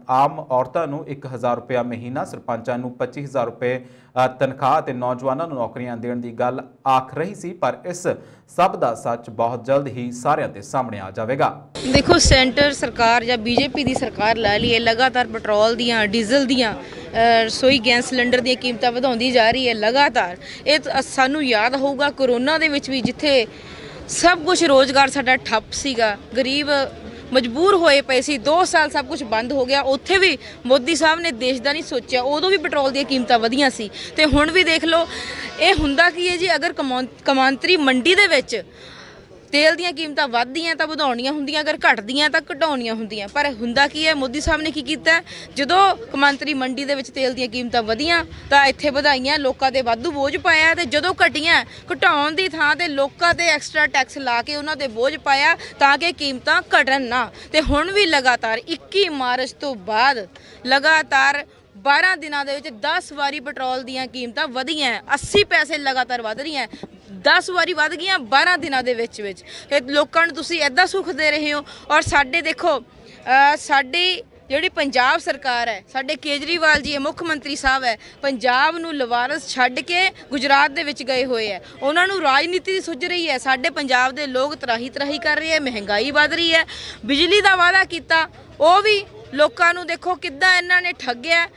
ਆਮ ਔਰਤਾਂ ਨੂੰ 1,000 ਰੁਪਇਆ ਮਹੀਨਾ, ਸਰਪੰਚਾਂ ਨੂੰ 25,000 ਰੁਪਏ ਤਨਖਾਹ ਤੇ ਨੌਜਵਾਨਾਂ ਨੂੰ ਨੌਕਰੀਆਂ ਦੇਣ ਦੀ ਗੱਲ ਆਖ ਰਹੀ ਸੀ, ਪਰ ਇਸ ਸਭ ਦਾ ਸੱਚ ਬਹੁਤ ਜਲਦ ਹੀ ਸਾਰਿਆਂ ਦੇ ਸਾਹਮਣੇ ਆ ਜਾਵੇਗਾ। देखो सेंटर सरकार या BJP की सरकार ला ली है, लगातार पेट्रोल दियां, डीजल दियां, रसोई गैस सिलेंडर दी कीमतां वधाउंदी जा रही है लगातार। ये सानू याद होगा कोरोना दे विच भी जिथे सब कुछ रोज़गार साडा ठप्प सीगा, गरीब ਮਜਬੂਰ ਹੋਏ ਪਏ ਸੀ। 2 ਸਾਲ ਸਭ ਕੁਝ ਬੰਦ ਹੋ ਗਿਆ। ਉੱਥੇ ਵੀ ਮੋਦੀ ਸਾਹਿਬ ਨੇ ਦੇਸ਼ ਦਾ ਨਹੀਂ ਸੋਚਿਆ। ਉਦੋਂ ਵੀ ਪੈਟਰੋਲ ਦੀਆਂ ਕੀਮਤਾਂ ਵਧੀਆਂ ਸੀ ਤੇ ਹੁਣ ਵੀ ਦੇਖ ਲਓ ਇਹ ਹੁੰਦਾ ਕੀ ਹੈ ਜੀ, ਅਗਰ ਕੌਮਾਂਤਰੀ ਮੰਡੀ ਦੇ ਵਿੱਚ तेल ਦੀਆਂ ਕੀਮਤਾਂ ਵੱਧਦੀਆਂ ਤਾਂ ਵਧਾਉਣੀਆਂ ਹੁੰਦੀਆਂ, ਅਗਰ ਘਟਦੀਆਂ ਤਾਂ ਘਟਾਉਣੀਆਂ ਹੁੰਦੀਆਂ। ਪਰ ਹੁੰਦਾ ਕੀ ਹੈ, ਮੋਦੀ ਸਾਹਿਬ ਨੇ ਕੀ ਕੀਤਾ, ਜਦੋਂ ਕੌਮਾਂਤਰੀ ਮੰਡੀ ਦੇ ਵਿੱਚ ਤੇਲ ਦੀਆਂ ਕੀਮਤਾਂ ਵਧੀਆਂ ਤਾਂ ਇੱਥੇ ਵਧਾਈਆਂ, ਲੋਕਾਂ ਤੇ ਵਾਧੂ ਬੋਝ ਪਾਇਆ, ਤੇ ਜਦੋਂ ਘਟੀਆਂ ਘਟਾਉਣ ਦੀ ਥਾਂ ਤੇ ਲੋਕਾਂ ਤੇ ਐਕਸਟਰਾ ਟੈਕਸ ਲਾ ਕੇ ਉਹਨਾਂ ਤੇ ਬੋਝ ਪਾਇਆ ਤਾਂ ਕਿ ਕੀਮਤਾਂ ਘਟਣ ਨਾ। ਤੇ ਹੁਣ ਵੀ ਲਗਾਤਾਰ 21 ਮਾਰਚ ਤੋਂ ਬਾਅਦ ਲਗਾਤਾਰ 12 ਦਿਨਾਂ ਦੇ ਵਿੱਚ 10 ਵਾਰੀ ਪੈਟਰੋਲ ਦੀਆਂ ਕੀਮਤਾਂ ਵਧੀਆਂ, 80 ਪੈਸੇ ਲਗਾਤਾਰ ਵਧ ਰਹੀਆਂ, 10 ਵਾਰੀ ਵੱਧ ਗਈਆਂ 12 ਦਿਨਾਂ ਦੇ ਵਿੱਚ। ਲੋਕਾਂ ਨੂੰ ਤੁਸੀਂ ਇੱਦਾਂ ਸੁੱਖ ਦੇ ਰਹੇ ਹੋ। ਔਰ ਸਾਡੇ ਦੇਖੋ ਸਾਡੀ ਜਿਹੜੀ ਪੰਜਾਬ ਸਰਕਾਰ ਹੈ, ਸਾਡੇ ਕੇਜਰੀਵਾਲ ਜੀ ਮੁੱਖ ਮੰਤਰੀ ਸਾਹਿਬ ਹੈ, ਪੰਜਾਬ ਨੂੰ ਲਵਾਰਸ ਛੱਡ ਕੇ ਗੁਜਰਾਤ ਦੇ ਵਿੱਚ ਗਏ ਹੋਏ ਹੈ। ਉਹਨਾਂ ਨੂੰ ਰਾਜਨੀਤੀ ਦੀ ਸੁੱਝ ਰਹੀ ਹੈ। ਸਾਡੇ ਪੰਜਾਬ ਦੇ ਲੋਕ ਤਰਾਹੀ ਕਰ ਰਹੇ ਹੈ, ਮਹਿੰਗਾਈ ਵੱਧ ਰਹੀ ਹੈ। ਬਿਜਲੀ ਦਾ ਵਾਅਦਾ ਕੀਤਾ ਉਹ ਵੀ ਲੋਕਾਂ ਨੂੰ ਦੇਖੋ ਕਿੱਦਾਂ ਇਹਨਾਂ ਨੇ ਠੱਗਿਆ।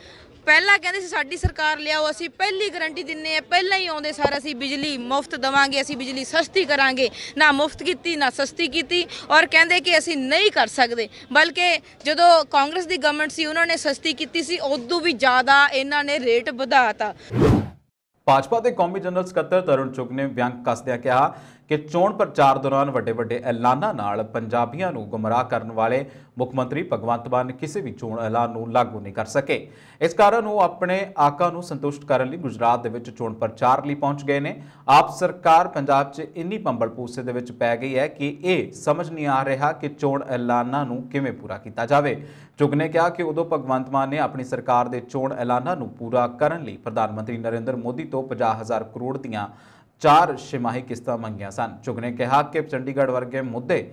ਪਹਿਲਾਂ ਕਹਿੰਦੇ ਸੀ ਸਾਡੀ ਸਰਕਾਰ ਲਿਆਓ, ਅਸੀਂ ਪਹਿਲੀ ਗਰੰਟੀ ਦਿੰਨੇ ਆ, ਪਹਿਲਾਂ ਹੀ ਆਉਂਦੇ ਸਾਰ ਅਸੀਂ ਬਿਜਲੀ ਮੁਫਤ ਦੇਵਾਂਗੇ, ਅਸੀਂ ਬਿਜਲੀ ਸਸਤੀ ਕਰਾਂਗੇ। ਨਾ ਮੁਫਤ ਕੀਤੀ ਨਾ ਸਸਤੀ ਕੀਤੀ, ਔਰ ਕਹਿੰਦੇ ਕਿ ਅਸੀਂ ਨਹੀਂ ਕਰ ਸਕਦੇ। ਬਲਕਿ ਜਦੋਂ ਕਾਂਗਰਸ ਦੀ ਗਵਰਨਮੈਂਟ ਸੀ ਉਹਨਾਂ ਨੇ ਸਸਤੀ ਕੀਤੀ ਸੀ, ਉਦੋਂ ਵੀ ਜ਼ਿਆਦਾ ਇਹਨਾਂ ਨੇ ਰੇਟ ਵਧਾਤਾ। ਭਾਜਪਾ ਦੇ ਕੌਮੀ ਜਨਰਲ ਸਕੱਤਰ ਤਰੁਣ ਚੁੱਗ ਨੇ ਵਿਅੰਗ ਕੱਸਦਿਆਂ ਕਿਹਾ ਕਿ ਚੋਣ ਪ੍ਰਚਾਰ ਦੌਰਾਨ ਵੱਡੇ ਐਲਾਨਾਂ ਨਾਲ ਪੰਜਾਬੀਆਂ ਨੂੰ ਗੁੰਮਰਾਹ ਕਰਨ ਵਾਲੇ ਮੁੱਖ ਮੰਤਰੀ ਭਗਵੰਤ ਮਾਨ ਕਿਸੇ ਵੀ ਚੋਣ ਐਲਾਨ ਨੂੰ ਲਾਗੂ ਨਹੀਂ ਕਰ ਸਕੇ। ਇਸ ਕਾਰਨ ਉਹ ਆਪਣੇ ਆਕਾ ਨੂੰ ਸੰਤੁਸ਼ਟ ਕਰਨ ਲਈ ਗੁਜਰਾਤ ਦੇ ਵਿੱਚ ਚੋਣ ਪ੍ਰਚਾਰ ਲਈ ਪਹੁੰਚ ਗਏ ਨੇ। ਆਪ ਸਰਕਾਰ ਪੰਜਾਬ 'ਚ ਇੰਨੀ ਪੰਬਲ ਪੂਸੇ ਦੇ ਵਿੱਚ ਪੈ ਗਈ ਹੈ ਕਿ ਇਹ ਸਮਝ ਨਹੀਂ ਆ ਰਿਹਾ ਕਿ ਚੋਣ ਐਲਾਨਾਂ ਨੂੰ ਕਿਵੇਂ ਪੂਰਾ ਕੀਤਾ ਜਾਵੇ। ਚੁੱਗ ਨੇ ਕਿਹਾ ਕਿ ਉਦੋਂ ਭਗਵੰਤ ਮਾਨ ਨੇ ਆਪਣੀ ਸਰਕਾਰ ਦੇ ਚੋਣ ਐਲਾਨਾਂ ਨੂੰ ਪੂਰਾ ਕਰਨ ਲਈ ਪ੍ਰਧਾਨ ਮੰਤਰੀ ਨਰਿੰਦਰ ਮੋਦੀ ਤੋਂ 50,000 ਕਰੋੜ ਦੀਆਂ 4 ਛਿਮਾਹੀ ਕਿਸ਼ਤਾਂ ਮੰਗੀਆਂ ਸਨ। ਚੁੱਗ ਨੇ ਕਿਹਾ ਕਿ ਚੰਡੀਗੜ੍ਹ ਵਰਗੇ ਮੁੱਦੇ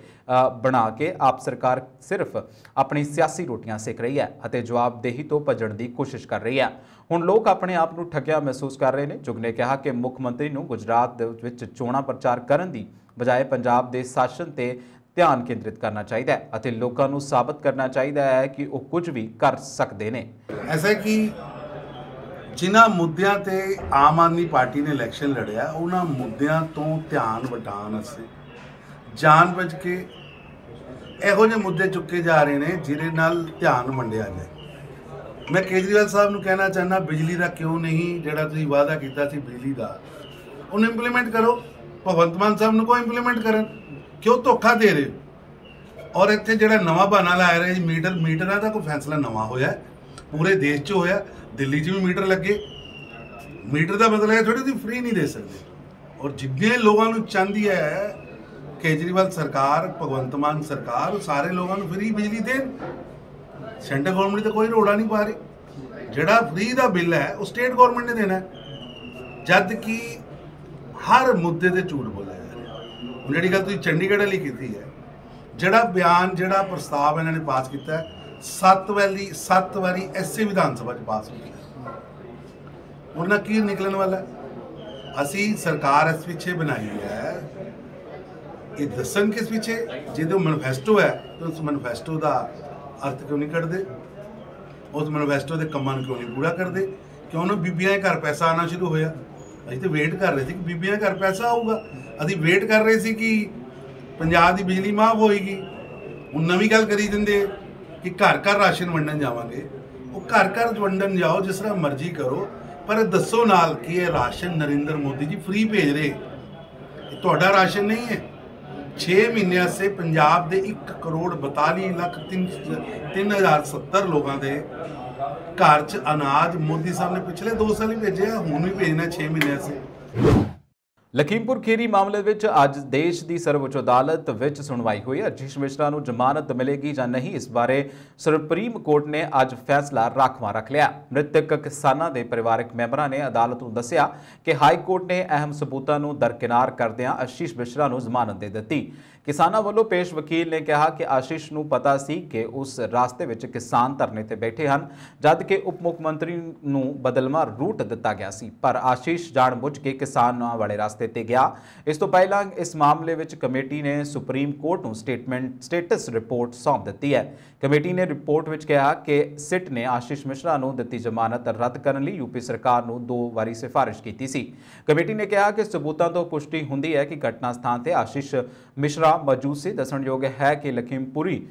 ਬਣਾ ਕੇ ਆਪ ਸਰਕਾਰ ਸਿਰਫ ਆਪਣੀ ਸਿਆਸੀ ਰੋਟੀਆਂ ਸੇਕ ਰਹੀ ਹੈ ਅਤੇ ਜਵਾਬਦੇਹੀ ਤੋਂ ਭੱਜਣ ਦੀ ਕੋਸ਼ਿਸ਼ ਕਰ ਰਹੀ ਹੈ। ਹੁਣ ਲੋਕ ਆਪਣੇ ਆਪ ਨੂੰ ਠੱਗਿਆ ਮਹਿਸੂਸ ਕਰ ਰਹੇ ਨੇ। ਚੁੱਗ ਨੇ ਕਿਹਾ ਕਿ ਮੁੱਖ ਮੰਤਰੀ ਨੂੰ ਗੁਜਰਾਤ ਦੇ ਵਿੱਚ ਚੋਣਾਂ ਪ੍ਰਚਾਰ ਕਰਨ ਦੀ ਬਜਾਏ ਪੰਜਾਬ ਦੇ ਸ਼ਾਸਨ ਤੇ ਧਿਆਨ ਕੇਂਦਰਿਤ ਕਰਨਾ ਚਾਹੀਦਾ ਹੈ ਅਤੇ ਲੋਕਾਂ ਨੂੰ ਸਾਬਤ ਕਰਨਾ ਚਾਹੀਦਾ ਹੈ ਕਿ ਉਹ ਕੁਝ ਵੀ ਕਰ ਸਕਦੇ ਨੇ। ਐਸਾ ਕਿ ਜਿਨ੍ਹਾਂ ਮੁੱਦਿਆਂ ਤੇ ਆਮ ਆਦਮੀ ਪਾਰਟੀ ਨੇ ਇਲੈਕਸ਼ਨ ਲੜਿਆ, ਉਹਨਾਂ ਮੁੱਦਿਆਂ ਤੋਂ ਧਿਆਨ ਵਟਾਉਣ ਵਾਸਤੇ ਜਾਣ ਬੁੱਝ ਕੇ ਇਹੋ ਜਿਹੇ ਮੁੱਦੇ ਚੁੱਕੇ ਜਾ ਰਹੇ ਨੇ ਜਿਹਦੇ ਨਾਲ ਧਿਆਨ ਵੰਡਿਆ ਜਾਏ। ਮੈਂ ਕੇਜਰੀਵਾਲ ਸਾਹਿਬ ਨੂੰ ਕਹਿਣਾ ਚਾਹੁੰਦਾ, ਬਿਜਲੀ ਦਾ ਕਿਉਂ ਨਹੀਂ, ਜਿਹੜਾ ਤੁਸੀਂ ਵਾਅਦਾ ਕੀਤਾ ਸੀ ਬਿਜਲੀ ਦਾ, ਉਹਨੂੰ ਇੰਪਲੀਮੈਂਟ ਕਰੋ। ਭਗਵੰਤ ਮਾਨ ਸਾਹਿਬ ਨੂੰ ਕੋਈ ਇੰਪਲੀਮੈਂਟ ਕਰਨ, ਕਿਉਂ ਧੋਖਾ ਦੇ ਰਹੇ ਹੋ? ਔਰ ਇੱਥੇ ਜਿਹੜਾ ਨਵਾਂ ਬਹਾਨਾ ਲਾ ਰਹੇ ਜੀ, ਮੀਟਰਾਂ ਦਾ ਕੋਈ ਫੈਸਲਾ ਨਵਾਂ ਹੋਇਆ, ਪੂਰੇ ਦੇਸ਼ 'ਚ ਹੋਇਆ, ਦਿੱਲੀ 'ਚ ਵੀ ਮੀਟਰ ਲੱਗੇ। ਮੀਟਰ ਦਾ ਮਤਲਬ ਹੈ ਥੋੜੀ ਤੁਸੀਂ ਫ੍ਰੀ ਨਹੀਂ ਦੇ ਸਕਦੇ। ਔਰ ਜਿੰਨੇ ਲੋਕਾਂ ਨੂੰ ਚਾਹੁੰਦੀ ਹੈ ਕੇਜਰੀਵਾਲ ਸਰਕਾਰ, ਭਗਵੰਤ ਮਾਨ ਸਰਕਾਰ, ਸਾਰੇ ਲੋਕਾਂ ਨੂੰ ਫ੍ਰੀ ਬਿਜਲੀ ਦੇਣ। ਸੈਂਟਰ ਗਵਰਨਮੈਂਟ ਤਾਂ ਕੋਈ ਰੋੜਾ ਨਹੀਂ ਪਾ ਰਹੀ। ਜਿਹੜਾ ਫ੍ਰੀ ਦਾ ਬਿੱਲ ਹੈ ਉਹ ਸਟੇਟ ਗਵਰਨਮੈਂਟ ਨੇ ਦੇਣਾ, ਜਦ ਕਿ ਹਰ ਮੁੱਦੇ ਤੇ ਝੂਠ ਬੋਲਿਆ ਜਾ ਰਿਹਾ। ਹੁਣ ਜਿਹੜੀ ਗੱਲ ਤੁਸੀਂ ਚੰਡੀਗੜ੍ਹ ਵਾਲੀ ਕੀਤੀ ਹੈ, ਜਿਹੜਾ ਬਿਆਨ, ਜਿਹੜਾ ਪ੍ਰਸਤਾਵ ਇਹਨਾਂ ਨੇ ਪਾਸ ਕੀਤਾ ਹੈ, 7 ਵਾਰੀ ਐਸੇ ਵਿਧਾਨ ਸਭਾ 'ਚ ਪਾਸ ਹੋ ਗਿਆ। ਉਹਨਾਂ ਕੀ ਨਿਕਲਣ ਵਾਲਾ? ਅਸੀਂ ਸਰਕਾਰ ਇਸ ਪਿੱਛੇ ਬਣਾਈ ਹੈ, ਇਹ ਦੱਸਣ ਕਿਸ ਪਿੱਛੇ? ਜਿਹਦੇ ਮੈਨੀਫੈਸਟੋ ਹੈ ਤਾਂ ਉਸ ਮੈਨੀਫੈਸਟੋ ਦਾ ਅਰਥ ਕਿਉਂ ਨਹੀਂ ਕੱਢਦੇ? ਉਸ ਮੈਨੀਫੈਸਟੋ ਦੇ ਕੰਮਾਂ ਨੂੰ ਕਿਉਂ ਨਹੀਂ ਪੂਰਾ ਕਰਦੇ? ਕਿਉਂ ਨਾ ਬੀਬੀਆਂ ਦੇ ਘਰ ਪੈਸਾ ਆਉਣਾ ਸ਼ੁਰੂ ਹੋਇਆ? ਅਸੀਂ ਤਾਂ ਵੇਟ ਕਰ ਰਹੇ ਸੀ ਕਿ ਬੀਬੀਆਂ ਦੇ ਘਰ ਪੈਸਾ ਆਊਗਾ। ਅਸੀਂ ਵੇਟ ਕਰ ਰਹੇ ਸੀ ਕਿ ਪੰਜਾਬ ਦੀ ਬਿਜਲੀ ਮਾਫ ਹੋਏਗੀ। ਹੁਣ ਨਵੀਂ ਗੱਲ ਕਰੀ ਦਿੰਦੇ ਕਿ ਘਰ ਘਰ ਰਾਸ਼ਨ ਵੰਡਣ ਜਾਵਾਂਗੇ। ਉਹ ਘਰ ਘਰ ਵੰਡਣ ਜਾਓ, ਜਿਸ ਤਰ੍ਹਾਂ ਮਰਜ਼ੀ ਕਰੋ, ਪਰ ਦੱਸੋ ਨਾਲ ਕਿ ਇਹ ਰਾਸ਼ਨ ਨਰਿੰਦਰ ਮੋਦੀ ਜੀ ਫ੍ਰੀ ਭੇਜ ਰਹੇ, ਇਹ ਤੁਹਾਡਾ ਰਾਸ਼ਨ ਨਹੀਂ ਹੈ। 6 ਮਹੀਨਿਆਂ ਸੇ ਪੰਜਾਬ ਦੇ 1,42,03,070 ਲੋਕਾਂ ਦੇ ਘਰ 'ਚ ਅਨਾਜ ਮੋਦੀ ਸਾਹਿਬ ਨੇ ਪਿਛਲੇ 2 ਸਾਲ ਹੀ ਭੇਜਿਆ, ਹੁਣ ਵੀ ਭੇਜਣਾ 6 ਮਹੀਨਿਆਂ ਸੇ। ਲਖੀਮਪੁਰ ਖੀਰੀ ਮਾਮਲੇ ਵਿੱਚ ਅੱਜ ਦੇਸ਼ ਦੀ ਸਰਵਉੱਚ ਅਦਾਲਤ ਵਿੱਚ ਸੁਣਵਾਈ ਹੋਈ। ਅਜੀਸ਼ ਮਿਸ਼ਰਾ ਨੂੰ ਜ਼ਮਾਨਤ ਮਿਲੇਗੀ ਜਾਂ ਨਹੀਂ, ਇਸ ਬਾਰੇ ਸੁਪਰੀਮ ਕੋਰਟ ਨੇ ਅੱਜ ਫੈਸਲਾ ਰਾਖਵਾਂ ਰੱਖ ਲਿਆ। ਮ੍ਰਿਤਕ ਕਿਸਾਨਾਂ ਦੇ ਪਰਿਵਾਰਕ ਮੈਂਬਰਾਂ ਨੇ ਅਦਾਲਤ ਨੂੰ ਦੱਸਿਆ ਕਿ ਹਾਈ ਕੋਰਟ ਨੇ ਅਹਿਮ ਸਬੂਤਾਂ ਨੂੰ ਦਰਕਿਨਾਰ ਕਰਦਿਆਂ ਆਸ਼ੀਸ਼ ਮਿਸ਼ਰਾ ਨੂੰ ਜ਼ਮਾਨਤ ਦੇ ਦਿੱਤੀ। ਕਿਸਾਨਾਂ ਵੱਲੋਂ ਪੇਸ਼ ਵਕੀਲ ਨੇ ਕਿਹਾ ਕਿ ਆਸ਼ੀਸ਼ ਨੂੰ ਪਤਾ ਸੀ ਕਿ ਉਸ ਰਾਸਤੇ ਵਿੱਚ ਕਿਸਾਨ ਧਰਨੇ ਤੇ ਬੈਠੇ ਹਨ, ਜਦ ਕਿ ਉਪ ਮੁੱਖ ਮੰਤਰੀ ਨੂੰ ਬਦਲਵਾਂ ਰੂਟ ਦਿੱਤਾ ਗਿਆ ਸੀ, ਪਰ ਆਸ਼ੀਸ਼ ਜਾਣਬੁੱਝ ਕੇ ਕਿਸਾਨਾਂ ਵਾਲੇ ਰਾਸਤੇ ਤੇ ਗਿਆ। ਇਸ ਤੋਂ ਪਹਿਲਾਂ ਇਸ ਮਾਮਲੇ ਵਿੱਚ ਕਮੇਟੀ ਨੇ ਸੁਪਰੀਮ ਕੋਰਟ ਨੂੰ ਸਟੇਟਸ ਰਿਪੋਰਟ ਸੌਂਪ ਦਿੱਤੀ ਹੈ। ਕਮੇਟੀ ਨੇ ਰਿਪੋਰਟ ਵਿੱਚ ਕਿਹਾ ਕਿ ਸਿੱਟ ਨੇ ਆਸ਼ੀਸ਼ ਮਿਸ਼ਰਾ ਨੂੰ ਦਿੱਤੀ ਜ਼ਮਾਨਤ ਰੱਦ ਕਰਨ ਲਈ ਯੂਪੀ ਸਰਕਾਰ ਨੂੰ 2 ਵਾਰੀ ਸਿਫਾਰਿਸ਼ ਕੀਤੀ ਸੀ। ਕਮੇਟੀ ਨੇ ਕਿਹਾ ਕਿ ਸਬੂਤਾਂ ਤੋਂ ਪੁਸ਼ਟੀ ਹੁੰਦੀ ਹੈ ਕਿ ਘਟਨਾ ਸਥਾਨ ਤੇ ਆਸ਼ੀਸ਼ ਮਿਸ਼ਰਾ ਮੌਜੂਦ ਸੀ। ਦੱਸਣਯੋਗ ਹੈ ਕਿ ਲਖੀਮਪੁਰੀ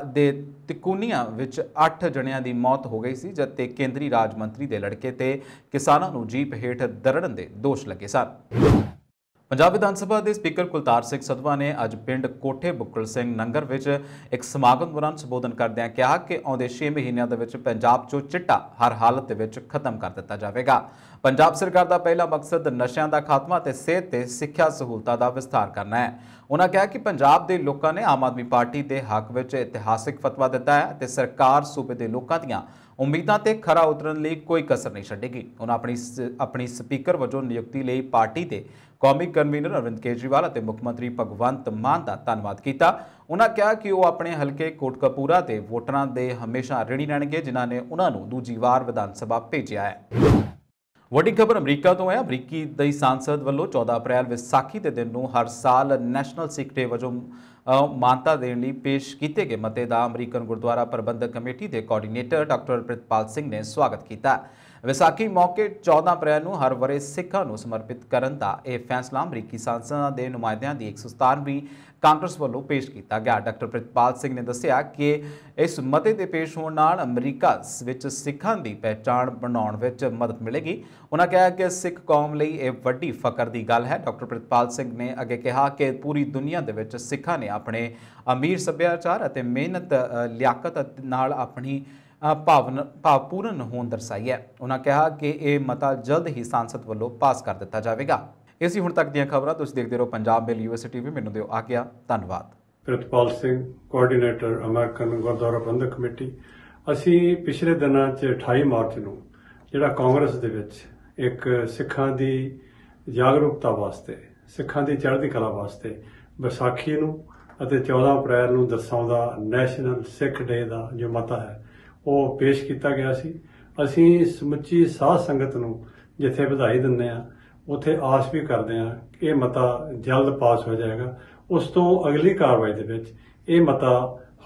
ਦੇ ਤਿਕੂਨੀਆਂ ਵਿੱਚ 8 ਜਣਿਆਂ ਦੀ ਮੌਤ ਹੋ ਗਈ ਸੀ, ਜਦਕਿ ਕੇਂਦਰੀ ਰਾਜ ਮੰਤਰੀ ਦੇ ਲੜਕੇ ਤੇ ਕਿਸਾਨਾਂ ਨੂੰ ਜੀਪ ਹੇਠ ਦਰੜਨ ਦੇ ਦੋਸ਼ ਲੱਗੇ ਸਨ। ਪੰਜਾਬ ਵਿਧਾਨ ਸਭਾ ਦੇ ਸਪੀਕਰ ਕੁਲਤਾਰ ਸਿੰਘ ਸੰਧਵਾ ਨੇ ਅੱਜ ਪਿੰਡ ਕੋਠੇ ਬੁੱਕਲ ਸਿੰਘ ਨੰਗਰ ਵਿੱਚ ਇੱਕ ਸਮਾਗਮ ਦੌਰਾਨ ਸੰਬੋਧਨ ਕਰਦਿਆਂ ਕਿਹਾ ਕਿ ਆਉਂਦੇ 6 ਮਹੀਨਿਆਂ ਦੇ ਵਿੱਚ ਪੰਜਾਬ 'ਚੋਂ ਚਿੱਟਾ ਹਰ ਹਾਲਤ ਦੇ ਵਿੱਚ ਖਤਮ ਕਰ ਦਿੱਤਾ ਜਾਵੇਗਾ। ਪੰਜਾਬ ਸਰਕਾਰ ਦਾ ਪਹਿਲਾ ਮਕਸਦ ਨਸ਼ਿਆਂ ਦਾ ਖਾਤਮਾ ਤੇ ਸਿਹਤ ਤੇ ਸਿੱਖਿਆ ਸਹੂਲਤਾਂ ਦਾ ਵਿਸਥਾਰ ਕਰਨਾ ਹੈ। ਉਹਨਾਂ ਕਿਹਾ ਕਿ ਪੰਜਾਬ ਦੇ ਲੋਕਾਂ ਨੇ ਆਮ ਆਦਮੀ ਪਾਰਟੀ ਦੇ ਹੱਕ ਵਿੱਚ ਇਤਿਹਾਸਿਕ ਫਤਵਾ ਦਿੱਤਾ ਹੈ ਤੇ ਸਰਕਾਰ ਸੂਬੇ ਦੇ ਲੋਕਾਂ ਦੀਆਂ ਉਮੀਦਾਂ ਤੇ ਖਰਾ ਉਤਰਨ ਲਈ ਕੋਈ ਕਸਰ ਨਹੀਂ ਛੱਡੇਗੀ। ਉਹਨਾਂ ਆਪਣੀ ਸਪੀਕਰ ਵਜੋਂ ਨਿਯੁਕਤੀ ਲਈ ਪਾਰਟੀ ਦੇ ਕੌਮੀ ਕਨਵੀਨਰ ਅਰਵਿੰਦ ਕੇਜਰੀਵਾਲ ਅਤੇ ਮੁੱਖ ਮੰਤਰੀ ਭਗਵੰਤ ਮਾਨ ਦਾ ਧੰਨਵਾਦ ਕੀਤਾ। ਉਹਨਾਂ ਕਿਹਾ ਕਿ ਉਹ ਆਪਣੇ ਹਲਕੇ ਕੋਟਕਪੂਰਾ ਦੇ ਵੋਟਰਾਂ ਦੇ ਹਮੇਸ਼ਾ ਰਿਣੀ ਰਹਿਣਗੇ, ਜਿਨ੍ਹਾਂ ਨੇ ਉਹਨਾਂ ਨੂੰ ਦੂਜੀ ਵਾਰ ਵਿਧਾਨ ਸਭਾ ਭੇਜਿਆ ਹੈ। ਵੱਡੀ ਖਬਰ ਅਮਰੀਕਾ ਤੋਂ ਹੈ। ਅਮਰੀਕੀ ਦੀ ਸੰਸਦ ਵੱਲੋਂ 14 ਅਪ੍ਰੈਲ ਵਿਸਾਖੀ ਦੇ ਦਿਨ ਨੂੰ ਹਰ ਸਾਲ ਨੈਸ਼ਨਲ ਸਿੱਖ ਡੇ ਵਜੋਂ ਮਾਨਤਾ ਦੇਣ ਲਈ ਪੇਸ਼ ਕੀਤੇ ਗਏ ਮਤੇ ਦਾ ਅਮਰੀਕਨ ਗੁਰਦੁਆਰਾ ਪ੍ਰਬੰਧਕ ਕਮੇਟੀ ਦੇ ਕੋਆਰਡੀਨੇਟਰ ਡਾਕਟਰ ਪ੍ਰਿਤਪਾਲ ਸਿੰਘ ਨੇ ਸਵਾਗਤ ਕੀਤਾ। ਵਿਸਾਖੀ ਮੌਕੇ 14 ਅਪ੍ਰੈਲ ਨੂੰ ਹਰ ਵਰੇ ਸਿੱਖਾਂ ਨੂੰ ਸਮਰਪਿਤ ਕਰਨ ਦਾ ਇਹ ਫੈਸਲਾ ਅਮਰੀਕੀ ਸੰਸਦਾਂ ਦੇ ਨੁਮਾਇੰਦਿਆਂ ਦੀ 117ਵੀਂ ਕਾਂਗਰਸ ਵੱਲੋਂ ਪੇਸ਼ ਕੀਤਾ ਗਿਆ। ਡਾਕਟਰ ਪ੍ਰਿਤਪਾਲ ਸਿੰਘ ਨੇ ਦੱਸਿਆ ਕਿ ਇਸ ਮਤੇ ਦੇ ਪੇਸ਼ ਹੋਣ ਨਾਲ ਅਮਰੀਕਾ ਵਿੱਚ ਸਿੱਖਾਂ ਦੀ ਪਹਿਚਾਣ ਬਣਾਉਣ ਵਿੱਚ ਮਦਦ ਮਿਲੇਗੀ। ਉਹਨਾਂ ਕਿਹਾ ਕਿ ਸਿੱਖ ਕੌਮ ਲਈ ਇਹ ਵੱਡੀ ਫਖਰ ਦੀ ਗੱਲ ਹੈ। ਡਾਕਟਰ ਪ੍ਰਿਤਪਾਲ ਸਿੰਘ ਨੇ ਅੱਗੇ ਕਿਹਾ ਕਿ ਪੂਰੀ ਦੁਨੀਆ ਦੇ ਵਿੱਚ ਸਿੱਖਾਂ ਨੇ ਆਪਣੇ ਅਮੀਰ ਸੱਭਿਆਚਾਰ ਅਤੇ ਮਿਹਨਤ ਲਿਆਕਤ ਨਾਲ ਆਪਣੀ ਭਾਵਪੂਰਨ ਹੋਂਦ ਦਰਸਾਈ ਹੈ। ਉਹਨਾਂ ਕਿਹਾ ਕਿ ਇਹ ਮਤਾ ਜਲਦ ਹੀ ਸੰਸਦ ਵੱਲੋਂ ਪਾਸ ਕਰ ਦਿੱਤਾ ਜਾਵੇਗਾ। ਇਹ ਸੀ ਹੁਣ ਤੱਕ ਦੀਆਂ ਖਬਰਾਂ। ਤੁਸੀਂ ਦੇਖਦੇ ਰਹੋ ਪੰਜਾਬ ਮੇਲ USA TV। ਮੈਨੂੰ ਦਿਓ ਆਗਿਆ। ਧੰਨਵਾਦ। ਪ੍ਰਿਤਪਾਲ ਸਿੰਘ, ਕੋਆਰਡੀਨੇਟਰ ਅਮਰੀਕਨ ਗੁਰਦੁਆਰਾ ਪ੍ਰਬੰਧਕ ਕਮੇਟੀ। ਅਸੀਂ ਪਿਛਲੇ ਦਿਨਾਂ 'ਚ 28 ਮਾਰਚ ਨੂੰ ਜਿਹੜਾ ਕਾਂਗਰਸ ਦੇ ਵਿੱਚ ਇੱਕ ਸਿੱਖਾਂ ਦੀ ਜਾਗਰੂਕਤਾ ਵਾਸਤੇ, ਸਿੱਖਾਂ ਦੀ ਚੜ੍ਹਦੀ ਕਲਾ ਵਾਸਤੇ ਵਿਸਾਖੀ ਨੂੰ ਅਤੇ 14 ਅਪ੍ਰੈਲ ਨੂੰ ਦਰਸਾਉਂਦਾ ਨੈਸ਼ਨਲ ਸਿੱਖ ਡੇ ਦਾ ਜੋ ਮਤਾ ਹੈ ਉਹ ਪੇਸ਼ ਕੀਤਾ ਗਿਆ ਸੀ। ਅਸੀਂ ਸਮੁੱਚੀ ਸਾਧ ਸੰਗਤ ਨੂੰ ਜਿੱਥੇ ਵਧਾਈ ਦਿੰਦੇ ਹਾਂ, ਉੱਥੇ ਆਸ ਵੀ ਕਰਦੇ ਹਾਂ ਕਿ ਇਹ ਮਤਾ ਜਲਦ ਪਾਸ ਹੋ ਜਾਏਗਾ। ਉਸ ਤੋਂ ਅਗਲੀ ਕਾਰਵਾਈ ਦੇ ਵਿੱਚ ਇਹ ਮਤਾ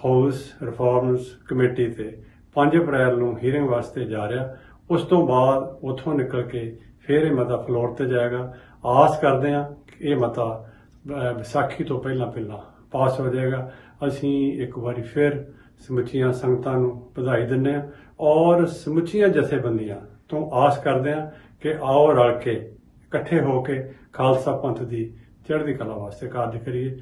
ਹਾਊਸ ਰਿਫਾਰਮਸ ਕਮੇਟੀ ਤੇ 5 ਅਪ੍ਰੈਲ ਨੂੰ ਹੀਅਰਿੰਗ ਵਾਸਤੇ ਜਾ ਰਿਹਾ। ਉਸ ਤੋਂ ਬਾਅਦ ਉੱਥੋਂ ਨਿਕਲ ਕੇ ਫਿਰ ਇਹ ਮਤਾ ਫਲੋਰ ਤੇ ਜਾਏਗਾ। ਆਸ ਕਰਦੇ ਹਾਂ ਕਿ ਇਹ ਮਤਾ ਵਿਸਾਖੀ ਤੋਂ ਪਹਿਲਾਂ ਪਾਸ ਹੋ ਜਾਏਗਾ। ਅਸੀਂ ਇੱਕ ਵਾਰੀ ਫਿਰ ਸਮੁੱਚੀਆਂ ਸੰਗਤਾਂ ਨੂੰ ਵਧਾਈ ਦਿੰਦੇ ਹਾਂ ਔਰ ਸਮੁੱਚੀਆਂ ਜਥੇਬੰਦੀਆਂ ਤੋਂ ਆਸ ਕਰਦੇ ਹਾਂ ਕਿ ਆਓ ਰਲ ਕੇ ਇਕੱਠੇ ਹੋ ਕੇ ਖਾਲਸਾ ਪੰਥ ਦੀ ਚੜ੍ਹਦੀ ਕਲਾ ਵਾਸਤੇ ਕਾਰਜ ਕਰੀਏ।